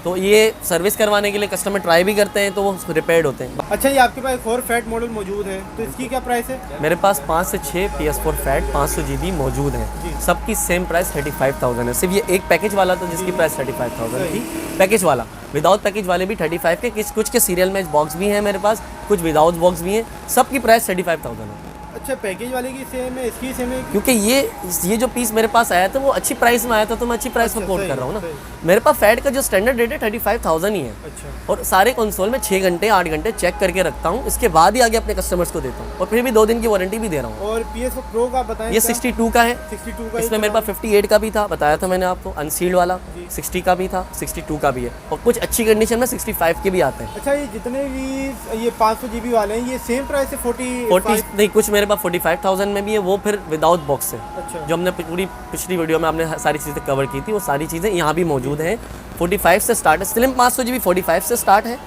तो ये सर्विस करवाने के लिए कस्टमर ट्राई भी करते हैं तो वो रिपेयर्ड होते हैं। अच्छा, ये आपके पास एक और फैट मॉडल मौजूद है, तो इसकी क्या प्राइस है? मेरे पास 5 से 6 PS4 फैट 500 GB मौजूद जी। हैं, सबकी सेम प्राइस 35,000 है। सिर्फ ये एक पैकेज वाला था जिसकी प्राइस 35,000 थी, पैकेज वाला। विदाउट पैकेज वाले भी 35 के, कुछ के सीरियल मैच बॉक्स भी हैं मेरे पास, कुछ विदाउट बॉक्स भी हैं, सबकी प्राइस 35,000 है। अच्छा, पैकेज वाले की सेम है, इसकी सेम है? क्योंकि ये जो पीस मेरे पास आया था वो अच्छी प्राइस में आया था, तो मैं अच्छी प्राइस में अच्छा, कोट सही कर रहा हूँ है, ना। मेरे पास फैट का जो स्टैंडर्ड रेट है 35,000 ही है। अच्छा, और सारे कंसोल में 6 घंटे 8 घंटे चेक करके रखता हूँ, इसके बाद ही आगे अपने कस्टमर्स को देता हूँ, और फिर भी 2 दिन की वारंटी भी दे रहा हूँ। और PS4 Pro का बताएं? ये क्या? 62 का है, 62 का। इसमें मेरे पास 58 का भी था, बताया था मैंने आपको, अनसील्ड वाला 60 का भी था, 62 का भी है, और कुछ अच्छी कंडीशन में 65 के भी आते हैं। अच्छा, ये जितने भी ये 500 GB वाले हैं, ये सेम प्राइस है 40 नहीं, कुछ मेरे पास 45,000 में भी है, वो फिर विदाउट बॉक्स है। अच्छा, जो हमने पूरी पिछली वीडियो में हमने सारी चीज़ें कवर की थी, वो सारी चीज़ें यहाँ भी मौजूद हैं। 45 से स्टार्ट है, स्लिम 500 GB 45 से स्टार्ट है,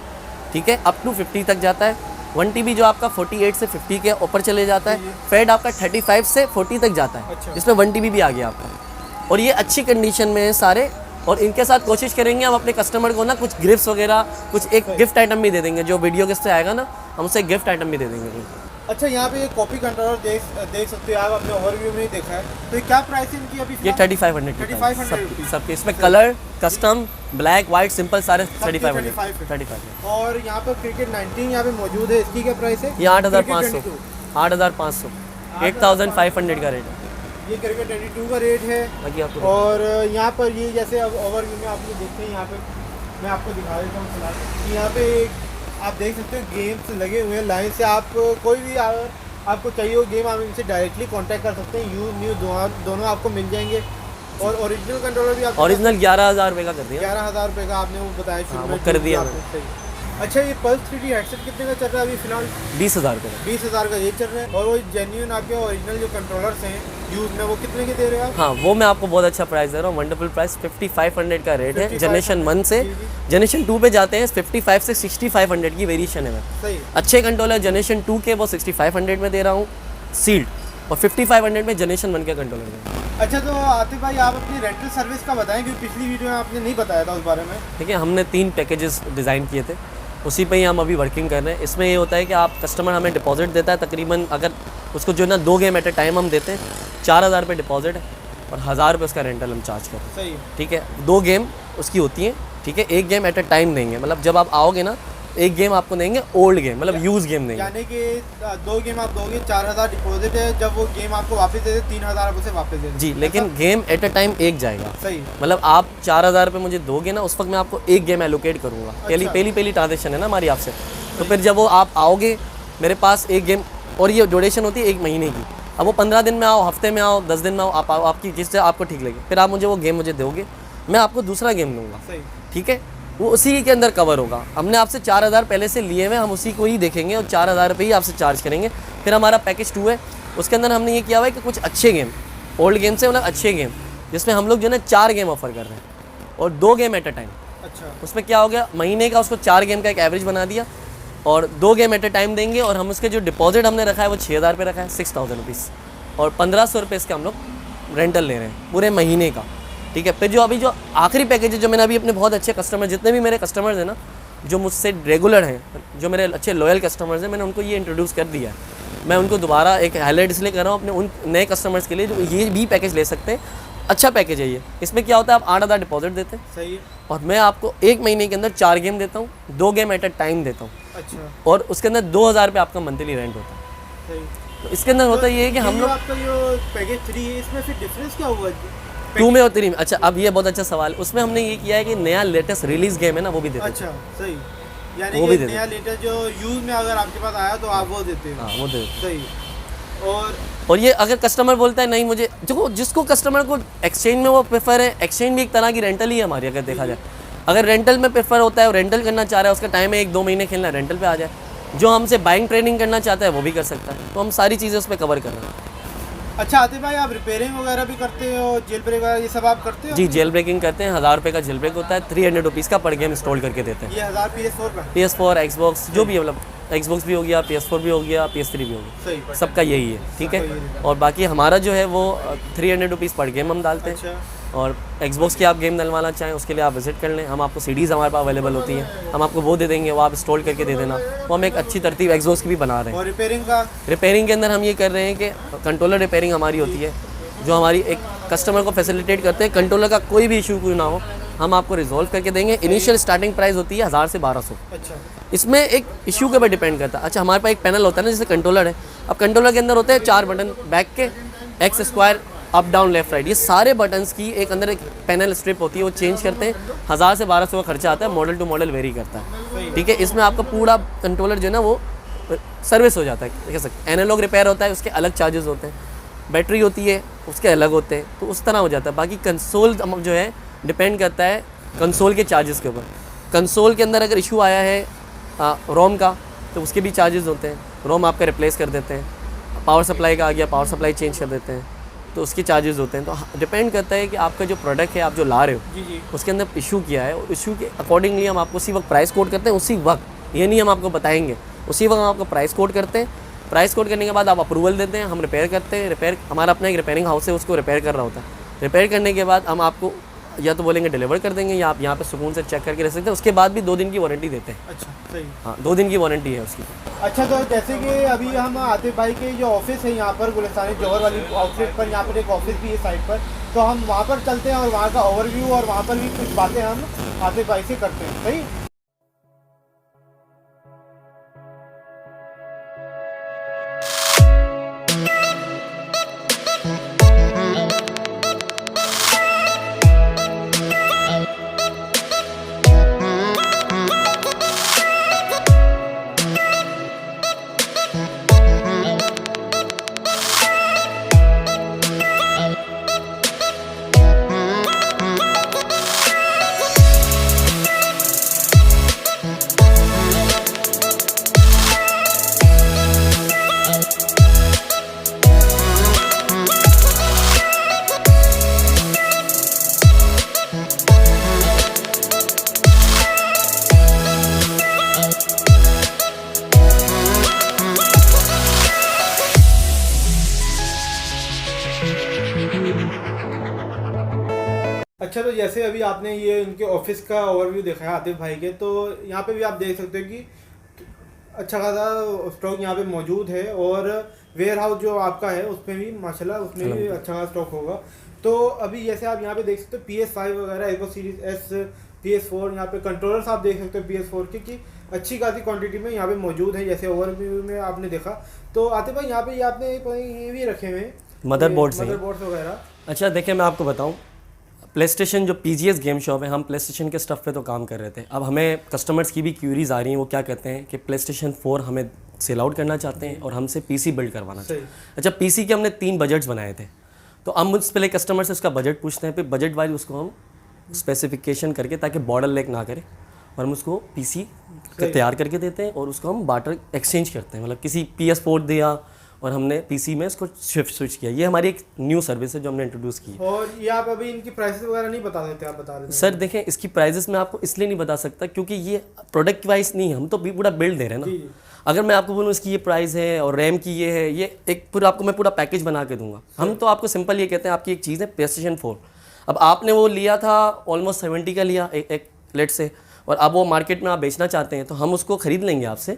ठीक है, अप टू 50 तक जाता है। 1 TB जो आपका 48 से 50 के ऊपर चले जाता है। फेड आपका 35 से 40 तक जाता है, अच्छा। जिसमें 1 TB भी आ गया आपका, और ये अच्छी कंडीशन में है सारे। और इनके साथ कोशिश करेंगे हम अपने कस्टमर को ना कुछ गिफ्ट्स वगैरह, कुछ एक गिफ्ट आइटम भी दे देंगे, जो वीडियो के से आएगा ना हम उससे गिफ्ट आइटम भी दे देंगे। अच्छा, यहाँ पे ये कॉपी कंट्रोलर देख सकते हो आप, अपने ओवरव्यू में ही देखा है। तो ये क्या प्राइस है इनकी अभी? ये 3500 की 3500 सब सबके, इसमें colour custom black white simple सारे 3500। और यहाँ पर क्रिकेट 19 यहाँ पे मौजूद है, इसकी क्या प्राइस है? ये 8,500 8,500 8500 का रेट है। ये क्रिकेट 22 का रेट है। बाकी आपको और यहाँ पर ये जैसे अब ओवरव्यू में आप लोग देखते हैं, यहाँ पे मैं आपको दिखा देता हूँ फिलहाल कि यहाँ पे आप देख सकते हो गेम्स लगे हुए हैं लाइन से। आप कोई भी अगर आपको चाहिए हो गेम, आप इनसे डायरेक्टली कांटेक्ट कर सकते हैं। यूज न्यू दोनों आपको मिल जाएंगे। और ओरिजिनल कंट्रोलर भी आप ओरिजिनल 11,000 रुपये का कर दिया। 11,000 रुपये का आपने वो बताया शुरू वो में, कर जो दिया आपने सही। अच्छा, ये पल्स 3D हेडसेट कितने का चल रहा है अभी फिलहाल? 20,000 रुपये का। 20,000 का ये चल रहा है। और वो जेन्युइन आपके ओरिजिनल जो कंट्रोलर्स हैं यूज में, वो कितने के दे रहे हो आप? हाँ, वो मैं आपको बहुत अच्छा प्राइस दे रहा हूँ, वंडरफुल प्राइस। 5500 का रेट है। 5500 जनरेशन 1 से जनरेशन 2 पे जाते हैं, 55 से 6500 की वेरिएशन है। मैं सही। अच्छे कंट्रोलर जनरेशन 2 के वो 6500 में दे रहा हूँ सील्ड, और 5500 में जनरेशन 1 के कंट्रोलर में। अच्छा, तो आतिफ भाई आप अपनी रेंटल सर्विस का बताएं, क्योंकि पिछली वीडियो में आपने नहीं बताया था उस बारे में। देखिए, हमने 3 पैकेजेस डिज़ाइन किए थे, उसी पे ही हम अभी वर्किंग कर रहे हैं। इसमें ये होता है कि आप कस्टमर हमें डिपॉजिट देता है, तकरीबन अगर उसको जो है ना 2 गेम एट ए टाइम हम देते हैं, 4,000 रुपये डिपॉजिट है और 1,000 रुपये उसका रेंटल हम चार्ज करते हैं। सही है। ठीक है, 2 गेम उसकी होती हैं, ठीक है, 1 गेम एट ए टाइम देंगे, मतलब जब आप आओगे ना 1 गेम आपको देंगे ओल्ड गेम, मतलब यूज गेम देंगे। यानी कि 2 गेम आप दोगे, 4,000 डिपॉजिट है, जब वो गेम आपको वापस दे दे 3,000 आप उसे वापस दे दें। जी, लेकिन गेम एट ए टाइम 1 जाएगा। सही। मतलब आप 4,000 रुपये मुझे दोगे ना, उस वक्त मैं आपको 1 गेम एलोकेट करूँगा। पहली ट्रांजेक्शन है ना हमारी आपसे, तो फिर जब वो आप आओगे मेरे पास 1 गेम, और ये ड्यूरेशन होती है 1 महीने की। अब वो 15 दिन में आओ, हफ्ते में आओ, 10 दिन में आओ, आप आओ, आपकी जिससे आपको ठीक लगे, फिर आप मुझे वो गेम मुझे दोगे, मैं आपको दूसरा गेम दूंगा। सही। ठीक है, वो उसी के अंदर कवर होगा। हमने आपसे 4,000 पहले से लिए हुए, हम उसी को ही देखेंगे और 4,000 रुपये ही आपसे चार्ज करेंगे। फिर हमारा पैकेज 2 है, उसके अंदर हमने ये किया हुआ है कि कुछ अच्छे गेम, ओल्ड गेम से मतलब अच्छे गेम, जिसमें हम लोग जो है ना 4 गेम ऑफर कर रहे हैं और 2 गेम एट ए टाइम। अच्छा। उसमें क्या हो गया, महीने का उसको 4 गेम का एक एवरेज बना दिया और 2 गेम एट ए टाइम देंगे। और हम उसके जो डिपॉजिट हमने रखा है वो 6,000 रुपये रखा है, 6,000 रुपीज़, और 1,500 रुपये इसका हम लोग रेंटल ले रहे हैं पूरे महीने का। ठीक है, फिर जो अभी जो आखिरी पैकेज है, जो मैंने अभी अपने बहुत अच्छे कस्टमर, जितने भी मेरे कस्टमर्स हैं ना जो मुझसे रेगुलर हैं, जो मेरे अच्छे लॉयल कस्टमर्स हैं, मैंने उनको ये इंट्रोड्यूस कर दिया है। मैं उनको दोबारा एक हाईलाइट इसलिए कर रहा हूँ अपने उन नए कस्टमर्स के लिए जो ये भी पैकेज ले सकते हैं। अच्छा पैकेज है ये। इसमें क्या होता है, आप 8,000 डिपॉजिट देते हैं। सही है। और मैं आपको 1 महीने के अंदर 4 गेम देता हूँ, 2 गेम एट ए टाइम देता हूँ। अच्छा। और उसके अंदर 2,000 रुपये आपका मंथली रेंट होता है। सही। तो इसके अंदर होता ये है कि हम लोग आपका जो पैकेज 3 है, इसमें फिर डिफरेंस क्या हुआ? 2 में और 3 में। अच्छा, अब ये बहुत अच्छा सवाल है। उसमें हमने ये किया है कि नया लेटेस्ट रिलीज गेम है ना, वो भी देते हैं। अच्छा, सही। यानी वो कि भी दे नया लेटेस्ट जो यूज में अगर आपके पास आया तो आप वो देते हो। हाँ, वो दे देते सही। और ये अगर कस्टमर बोलता है नहीं मुझे, जिसको कस्टमर को एक्सचेंज में वो प्रेफर है, एक्सचेंज भी एक तरह की रेंटल ही है हमारी अगर देखा जाए। अगर रेंटल में प्रेफर होता है और रेंटल करना चाह रहा है, उसका टाइम है 1-2 महीने खेलना, रेंटल पे आ जाए। जो हमसे बाइंग ट्रेनिंग करना चाहता है वो भी कर सकता है। तो हम सारी चीज़ें उस पर कवर कर रहे हैं। अच्छा आतिफ भाई, आप रिपेयरिंग वगैरह भी करते हो, जेल ब्रेक वगैरह ये सब आप करते हो? जी, जेल ब्रेकिंग करते हैं। 1,000 रुपये का जेल ब्रेक होता है, 300 रुपीज़ का पर गेम इंस्टॉल करके देते हैं। ये 1000 PS4 का? PS4 Xbox जो भी है, मतलब Xbox भी हो गया, PS4 भी हो गया, PS3 भी हो गया, सही। सबका यही है। ठीक है, और बाकी हमारा जो है वो 300 रुपीज़ पर गेम हम डालते हैं। अच्छा। और Xbox की आप गेम डलवाना चाहें उसके लिए आप विज़िट कर लें, हम आपको सीडीज़ हमारे पास अवेलेबल होती हैं, हम आपको वो दे देंगे, वो आप इंस्टॉल करके दे देना। वो हम एक अच्छी तरतीब Xbox की भी बना रहे हैं। और रिपेयरिंग का रिपेयरिंग के अंदर हम ये कर रहे हैं कि कंट्रोलर रिपेयरिंग हमारी होती है, जो हमारी एक कस्टमर को फैसिलिटेट करते हैं। कंट्रोलर का कोई भी इशू कोई ना हो, हम आपको रिजॉल्व करके देंगे। इनिशियल स्टार्टिंग प्राइस होती है 1000 से 1200। अच्छा इसमें एक इशू के ऊपर डिपेंड करता है। अच्छा, हमारे पास एक पैनल होता है ना, जैसे कंट्रोलर है। अब कंट्रोलर के अंदर होते हैं 4 बटन, बैक के, x square, up down left right, ये सारे बटन्स की एक अंदर एक पैनल स्ट्रिप होती है, वो चेंज करते हैं। 1000 से 1200 का खर्चा आता है, मॉडल टू मॉडल वेरी करता है। ठीक है, इसमें आपका पूरा कंट्रोलर जो है ना वो सर्विस हो जाता है। कह सकते एनालॉग रिपेयर होता है, उसके अलग चार्जेस होते हैं। बैटरी होती है, उसके अलग होते हैं, तो उस तरह हो जाता है। बाकी कंसोल जो है डिपेंड करता है कंसोल के चार्जेस के ऊपर। कंसोल के अंदर अगर इशू आया है रोम का, तो उसके भी चार्जेस होते हैं, रोम आपका रिप्लेस कर देते हैं। पावर सप्लाई का आ गया, पावर सप्लाई चेंज कर देते हैं, तो उसके चार्जेस होते हैं। तो डिपेंड करता है कि आपका जो प्रोडक्ट है, आप जो ला रहे हो, जी जी उसके अंदर इशू किया है, इशू के अकॉर्डिंगली हम आपको उसी वक्त प्राइस कोड करते हैं। उसी वक्त, ये नहीं हम आपको बताएंगे, उसी वक्त हम आपको प्राइस कोड करते हैं। प्राइस कोड करने के बाद आप अप्रूवल देते हैं, हम रिपेयर करते हैं। रिपेयर हमारा अपना एक रिपेयरिंग हाउस है, उसको रिपेयर कर रहा होता है। रिपेयर करने के बाद हम आपको या तो बोलेंगे डिलीवर कर देंगे, या आप यहाँ पे सुकून से चेक करके रह सकते हैं। उसके बाद भी 2 दिन की वारंटी देते हैं। अच्छा सही। हाँ, 2 दिन की वारंटी है उसकी। अच्छा, तो जैसे कि अभी हम आतिफ भाई के जो ऑफिस है यहाँ पर गुलिस्तानी जौहर वाली आउटलेट पर, यहाँ पर एक ऑफिस भी है साइड पर, तो हम वहाँ पर चलते हैं और वहाँ का ओवरव्यू और वहाँ पर भी कुछ बातें हम आतिफ भाई से करते हैं। सही। अच्छा, तो जैसे अभी आपने ये इनके ऑफिस का ओवरव्यू देखा है आतिफ भाई के, तो यहाँ पे भी आप देख सकते हो कि अच्छा खासा स्टॉक यहाँ पे मौजूद है, और वेयर हाउस जो आपका है उसमें भी माशाल्लाह उसमें भी अच्छा खासा स्टॉक होगा। तो अभी जैसे आप यहाँ पे देख सकते हो PS5 वगैरह, Xbox सीरीज S, PS4, यहाँ पे कंट्रोलर्स आप देख सकते हो PS4 के कि अच्छी खासी क्वांटिटी में यहाँ पे मौजूद है, जैसे ओवरव्यू में आपने देखा। तो आतिफ भाई यहाँ पे ये आपने ये भी रखे हुए हैं मदरबोर्ड्स वगैरह। अच्छा, देखिए मैं आपको बताऊं, प्ले स्टेशन जो PGS गेम शॉप है, हम प्ले स्टेशन के स्टफ़ पे तो काम कर रहे थे। अब हमें कस्टमर्स की भी क्यूरीज आ रही हैं, वो क्या कहते हैं कि प्ले स्टेशन 4 हमें सेल आउट करना चाहते हैं और हमसे PC बिल्ड करवाना चाहते हैं। अच्छा, PC के हमने 3 बजट्स बनाए थे, तो हम मुझसे पहले कस्टमर से उसका बजट पूछते हैं, फिर बजट वाइज उसको हम स्पेसिफिकेशन करके, ताकि बॉर्डर लैग ना करे, और हम उसको PC तैयार करके देते हैं और उसको हम बार्टर एक्सचेंज करते हैं। मतलब किसी PS4 दिया और हमने PC में इसको शिफ्ट स्विच किया। ये हमारी एक न्यू सर्विस है जो हमने इंट्रोड्यूस की है। और ये आप अभी इनकी प्राइसेस वगैरह नहीं बता देते, आप बता देते सर देखें, इसकी प्राइजेस मैं आपको इसलिए नहीं बता सकता क्योंकि ये प्रोडक्ट वाइज नहीं है, हम तो पूरा बिल्ड दे रहे हैं ना। अगर मैं आपको बोलूँ इसकी ये प्राइस है और रैम की ये है, ये एक पूरा आपको मैं पूरा पैकेज बना के दूंगा। हम तो आपको सिंपल ये कहते हैं, आपकी एक चीज़ है PlayStation 4, अब आपने वो लिया था ऑलमोस्ट 70 का लिया एक लेट से, और अब वो मार्केट में आप बेचना चाहते हैं, तो हम उसको ख़रीद लेंगे आपसे।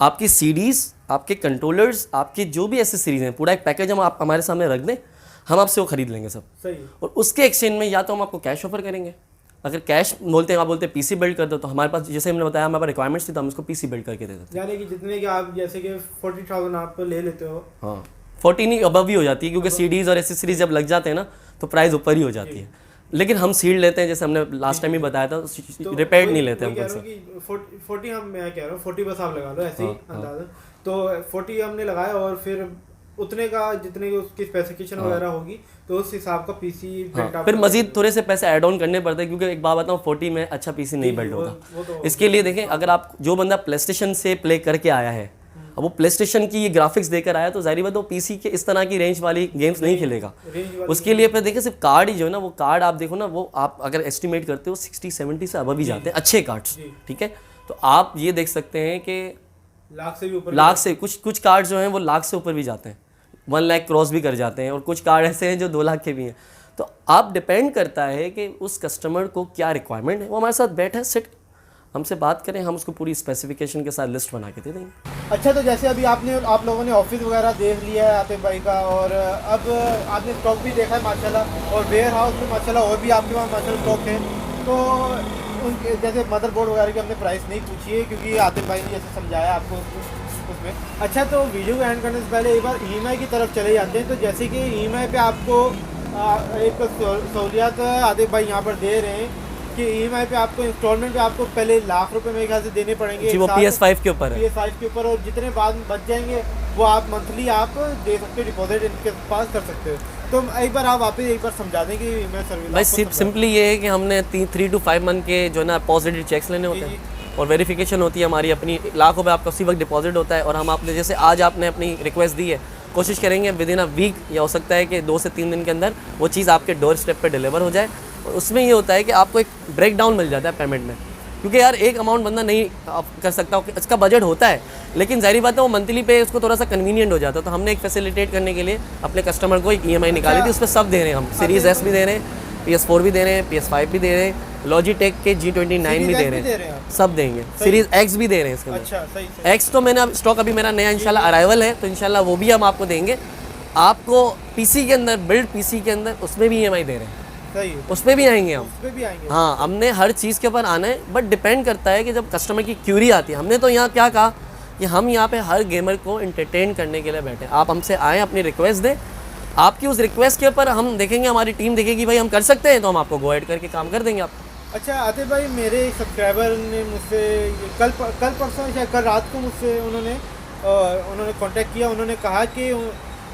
आपकी CDs, आपके कंट्रोलर्स, आपके जो भी एसेसरीज हैं, पूरा एक पैकेज हम आप हमारे सामने रख दें, हम आपसे वो खरीद लेंगे सब। सही। और उसके एक्सचेंज में या तो हम आपको कैश ऑफर करेंगे, अगर कैश बोलते हैं, आप बोलते हैं PC बिल्ड कर दो, तो हमारे पास जैसे हमने बताया हमारे पास रिक्वायरमेंट्स थी, तो हम उसको PC बिल्ड करके दे देते हैं। यानी कि जितने के आप जैसे कि 40,000 आप ले लेते हो। हाँ, 40 नहीं अबव ही हो जाती है, क्योंकि CDs और एसेसरीज जब लग जाते हैं ना तो प्राइस ऊपर ही हो जाती है। लेकिन हम सीड लेते हैं, जैसे हमने लास्ट टाइम ही बताया था, रिपेयर नहीं लेते हम। 40 हम, मैं कह रहा हूँ 40 बस आप लगा लो ऐसे ही अंदाजा। तो 40 हमने लगाया और फिर उतने का जितने उसकी स्पेसिफिकेशन वगैरह होगी, तो उस हिसाब का PC बिल्ड। फिर मजीद थोड़े से पैसे ऐड ऑन करने पड़ते हैं, क्योंकि एक बात बताऊँ, 40 में अच्छा PC नहीं बिल्ड होता। इसके लिए देखें, अगर आप जो बंदा प्ले स्टेशन से प्ले करके आया है, अब वो प्ले स्टेशन की ये ग्राफिक्स देकर आया, तो जाहिर बात वो PC के इस तरह की रेंज वाली गेम्स नहीं खेलेगा। उसके लिए फिर देखिए, सिर्फ कार्ड ही जो है ना, वो कार्ड आप देखो ना, वो आप अगर एस्टिमेट करते हो 60-70 से अबव ही जाते हैं अच्छे कार्ड्स। ठीक है, तो आप ये देख सकते हैं कि लाख से भी ऊपर, लाख से कुछ कार्ड जो हैं वो लाख से ऊपर भी जाते हैं, 1 लाख क्रॉस भी कर जाते हैं, और कुछ कार्ड ऐसे हैं जो 2 लाख के भी हैं। तो आप डिपेंड करता है कि उस कस्टमर को क्या रिक्वायरमेंट है, वो हमारे साथ बैठे सिट हमसे बात करें, हम उसको पूरी स्पेसिफिकेशन के साथ लिस्ट बना के दे देंगे। अच्छा, तो जैसे अभी आप लोगों ने ऑफिस वगैरह देख लिया है आतिफ भाई का, और अब आपने स्टॉक भी देखा है माशाल्लाह, और वेयर हाउस में माशाल्लाह और भी आपके पास माशाल्लाह स्टॉक है। तो उनके जैसे मदरबोर्ड वगैरह की हमने प्राइस नहीं पूछी है क्योंकि आतिफ भाई ने जैसे समझाया आपको उसमें। अच्छा, तो वीडियो को एंड करने से पहले एक बार EMI की तरफ चले जाते हैं। तो जैसे कि EMI पे आपको एक सहूलियत आतिफ भाई यहाँ पर दे रहे हैं कि EMI पे आपको इंस्टॉलमेंट पे आपको पहले लाख रुपए मेरे ख्याल से देने पड़ेंगे जी, वो PS5 के ऊपर है। PS5 के ऊपर, और जितने बाद बच जाएंगे वो आप मंथली आप दे सकते हो, डिपॉजिट इनके पास कर सकते हो। तो एक बार आप वापस एक बार समझा दें कि मैं सर्विस भाई सिंपली ये है कि हमने 3 to 5 मंथ के जो ना पॉजिटिव चेक्स लेने होते हैं और वेरिफिकेशन होती है हमारी अपनी। लाख रुपये आपका उसी वक्त डिपॉजिट होता है, और हम आपने जैसे आज आपने अपनी रिक्वेस्ट दी है, कोशिश करेंगे विद इन अ वीक या हो सकता है कि 2 से 3 दिन के अंदर वो चीज़ आपके डोर स्टेप पे डिलीवर हो जाए। और उसमें ये होता है कि आपको एक ब्रेक डाउन मिल जाता है पेमेंट में, क्योंकि यार एक अमाउंट बंदा नहीं कर सकता, इसका बजट होता है, लेकिन जाहिर बात है वो मंथली पे उसको थोड़ा सा कन्वीनियंट हो जाता है। तो हमने एक फैसिलिटेट करने के लिए अपने कस्टमर को एक EMI निकाली थी, उस पर सब दे रहे हैं हम। सीरीज़ S भी दे रहे हैं, PS4 भी दे रहे हैं, PS5 भी दे रहे हैं, लॉजिटेक के G29 भी दे रहे हैं, सब देंगे। सीरीज़ X भी दे रहे हैं इसके अंदर। अच्छा, सही। X तो मैंने अब स्टॉक अभी मेरा नया इंशाल्लाह अराइवल है, तो इंशाल्लाह वो भी हम आपको देंगे। आपको PC के अंदर, बिल्ड PC के अंदर, उसमें भी EMI दे रहे हैं, सही है, उस पर भी आएंगे हम। उस पे भी आएंगे। हाँ, हमने हर चीज़ के ऊपर आना है, बट डिपेंड करता है कि जब कस्टमर की क्यूरी आती है। हमने तो यहाँ क्या कहा कि हम यहाँ पे हर गेमर को एंटरटेन करने के लिए बैठे हैं। आप हमसे आएँ, अपनी रिक्वेस्ट दें, आपकी उस रिक्वेस्ट के ऊपर हम देखेंगे, हमारी टीम देखेगी भाई हम कर सकते हैं, तो हम आपको गो एड करके काम कर देंगे आप। अच्छा आतिफ भाई, मेरे सब्सक्राइबर ने मुझसे कल परसों या कल रात को मुझसे उन्होंने कांटेक्ट किया। उन्होंने कहा कि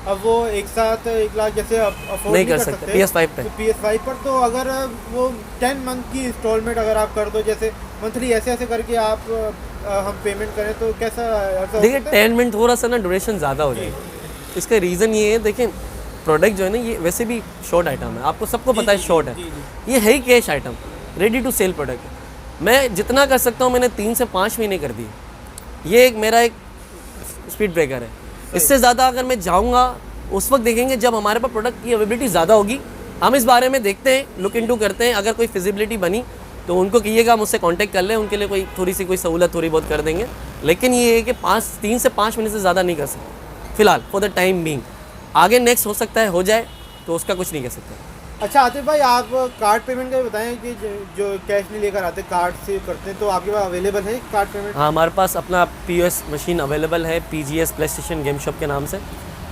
अब वो एक साथ 1 लाख जैसे अफोर्ड नहीं कर सकते PS5 पे। तो PS5 पर तो अगर वो 10 मंथ की इंस्टॉलमेंट अगर आप कर दो, जैसे मंथली ऐसे करके आप हम पेमेंट करें, तो कैसा देखिए 10 मिनट थोड़ा सा ना ड्यूरेशन ज़्यादा हो जाएगी। इसका रीज़न ये है, देखिए प्रोडक्ट जो है ना ये वैसे भी शॉर्ट आइटम है, आपको सबको पता है शॉर्ट है, ये है ही cash item, ready to sell product है। मैं जितना कर सकता हूँ मैंने 3 से 5 महीने कर दिए, ये मेरा एक स्पीड ब्रेकर है। इससे ज़्यादा अगर मैं जाऊँगा उस वक्त देखेंगे जब हमारे पास प्रोडक्ट की अवेलेबिलिटी ज़्यादा होगी। हम इस बारे में देखते हैं, लुक इनटू करते हैं, अगर कोई फिजिबिलिटी बनी तो उनको कहिएगा मुझसे कांटेक्ट कर लें, उनके लिए कोई थोड़ी सी कोई सहूलत थोड़ी बहुत कर देंगे। लेकिन ये है कि 3 से 5 महीने से ज़्यादा नहीं कर सकते फ़िलहाल, फॉर द टाइम बीइंग। आगे नेक्स्ट हो सकता है हो जाए, तो उसका कुछ नहीं कह सकते। अच्छा आतिफ भाई, आप कार्ड पेमेंट का बताएं कि जो कैश नहीं लेकर आते, कार्ड से करते हैं, तो आपके पास अवेलेबल है कार्ड पेमेंट? हाँ, हमारे पास अपना POS मशीन अवेलेबल है, PGS play station game shop के नाम से।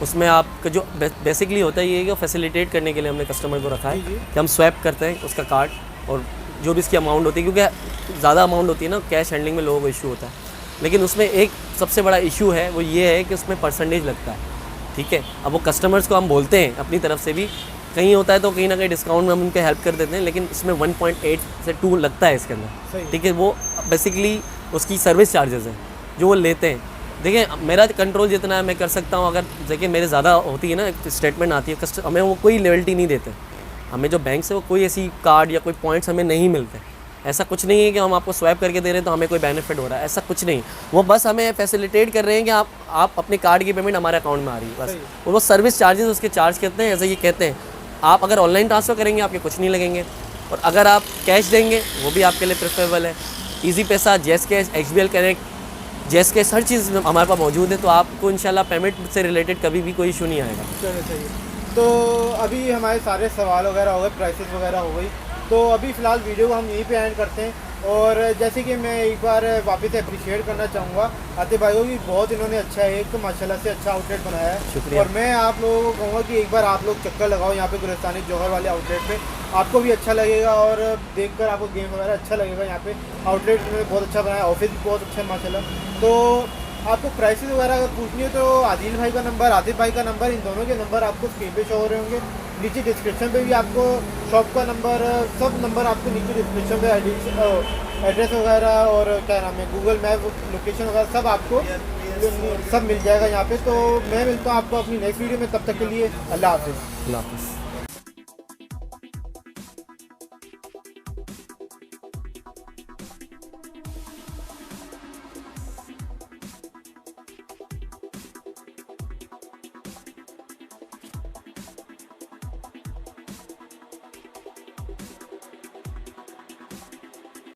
उसमें आपका जो बेसिकली होता है ये कि फैसिलिटेट करने के लिए हमने कस्टमर को रखा है कि हम स्वैप करते हैं उसका कार्ड, और जो भी इसकी अमाउंट होती है, क्योंकि ज़्यादा अमाउंट होती है ना, कैश हैंडलिंग में लोगों को इशू होता है। लेकिन उसमें एक सबसे बड़ा इशू है, वो ये है कि उसमें परसेंटेज लगता है, ठीक है। अब वो कस्टमर्स को हम बोलते हैं अपनी तरफ से भी, कहीं होता है तो कहीं ना कहीं डिस्काउंट में हम उनके हेल्प कर देते हैं, लेकिन इसमें 1.8 से 2 लगता है इसके अंदर, ठीक है। वो बेसिकली उसकी सर्विस चार्जेस हैं जो वो लेते हैं। देखिए मेरा कंट्रोल जितना है मैं कर सकता हूँ। अगर देखिए मेरे ज़्यादा होती है ना, स्टेटमेंट आती है, हमें वो कोई लॉयल्टी नहीं देते, हमें जो बैंक से वो कोई ऐसी कार्ड या कोई पॉइंट्स हमें नहीं मिलते। ऐसा कुछ नहीं है कि हम आपको स्वैप करके दे रहे हैं तो हमें कोई बेनिफिट हो रहा है, ऐसा कुछ नहीं। वो बस हमें फैसिलिटेट कर रहे हैं कि आप अपने कार्ड की पेमेंट हमारे अकाउंट में आ रही है बस। और वो सर्विस चार्जेस उसके चार्ज करते हैं, ऐसे ये कहते हैं। आप अगर ऑनलाइन ट्रांसफ़र करेंगे आपके कुछ नहीं लगेंगे, और अगर आप कैश देंगे वो भी आपके लिए प्रेफरेबल है। ईजी पैसा, जैस कैश, XBL कनेक्ट, जैस कैश, हर चीज़ हमारे पास मौजूद है, तो आपको इंशाल्लाह पेमेंट से रिलेटेड कभी भी कोई इशू नहीं आएगा। चलो सही है। तो अभी हमारे सारे सवाल वगैरह हो गए, प्राइसेस वगैरह हो गई, तो अभी फ़िलहाल वीडियो को हम यहीं पे एंड करते हैं। और जैसे कि मैं एक बार वापस अप्रिशिएट करना चाहूँगा आतिफ भाई को कि बहुत इन्होंने अच्छा एक तो माशाल्लाह से अच्छा आउटलेट बनाया है। शुक्रिया। और मैं आप लोगों को कहूँगा कि एक बार आप लोग चक्कर लगाओ यहाँ पे गुलिस्तानी जौहर वाले आउटलेट पे, आपको भी अच्छा लगेगा और देखकर आपको गेम वगैरह अच्छा लगेगा। यहाँ पे आउटलेट इन्होंने बहुत अच्छा बनाया, ऑफिस भी बहुत अच्छा है माशाल्लाह। तो आपको प्राइसेस वगैरह अगर पूछनी है तो आदिल भाई का नंबर, आतिफ भाई का नंबर, इन दोनों के नंबर आपको स्क्रीन पे शो हो रहे होंगे। नीचे डिस्क्रिप्शन पे भी आपको शॉप का नंबर, सब नंबर आपको नीचे डिस्क्रिप्शन पे एड्रेस वगैरह और क्या नाम है, गूगल मैप लोकेशन वगैरह सब आपको सब मिल जाएगा यहाँ पे। तो मैं मिलता हूँ आपको अपनी नेक्स्ट वीडियो में, तब तक के लिए अल्लाह हाफ़िज़। अल्लाह हाफ़िज़।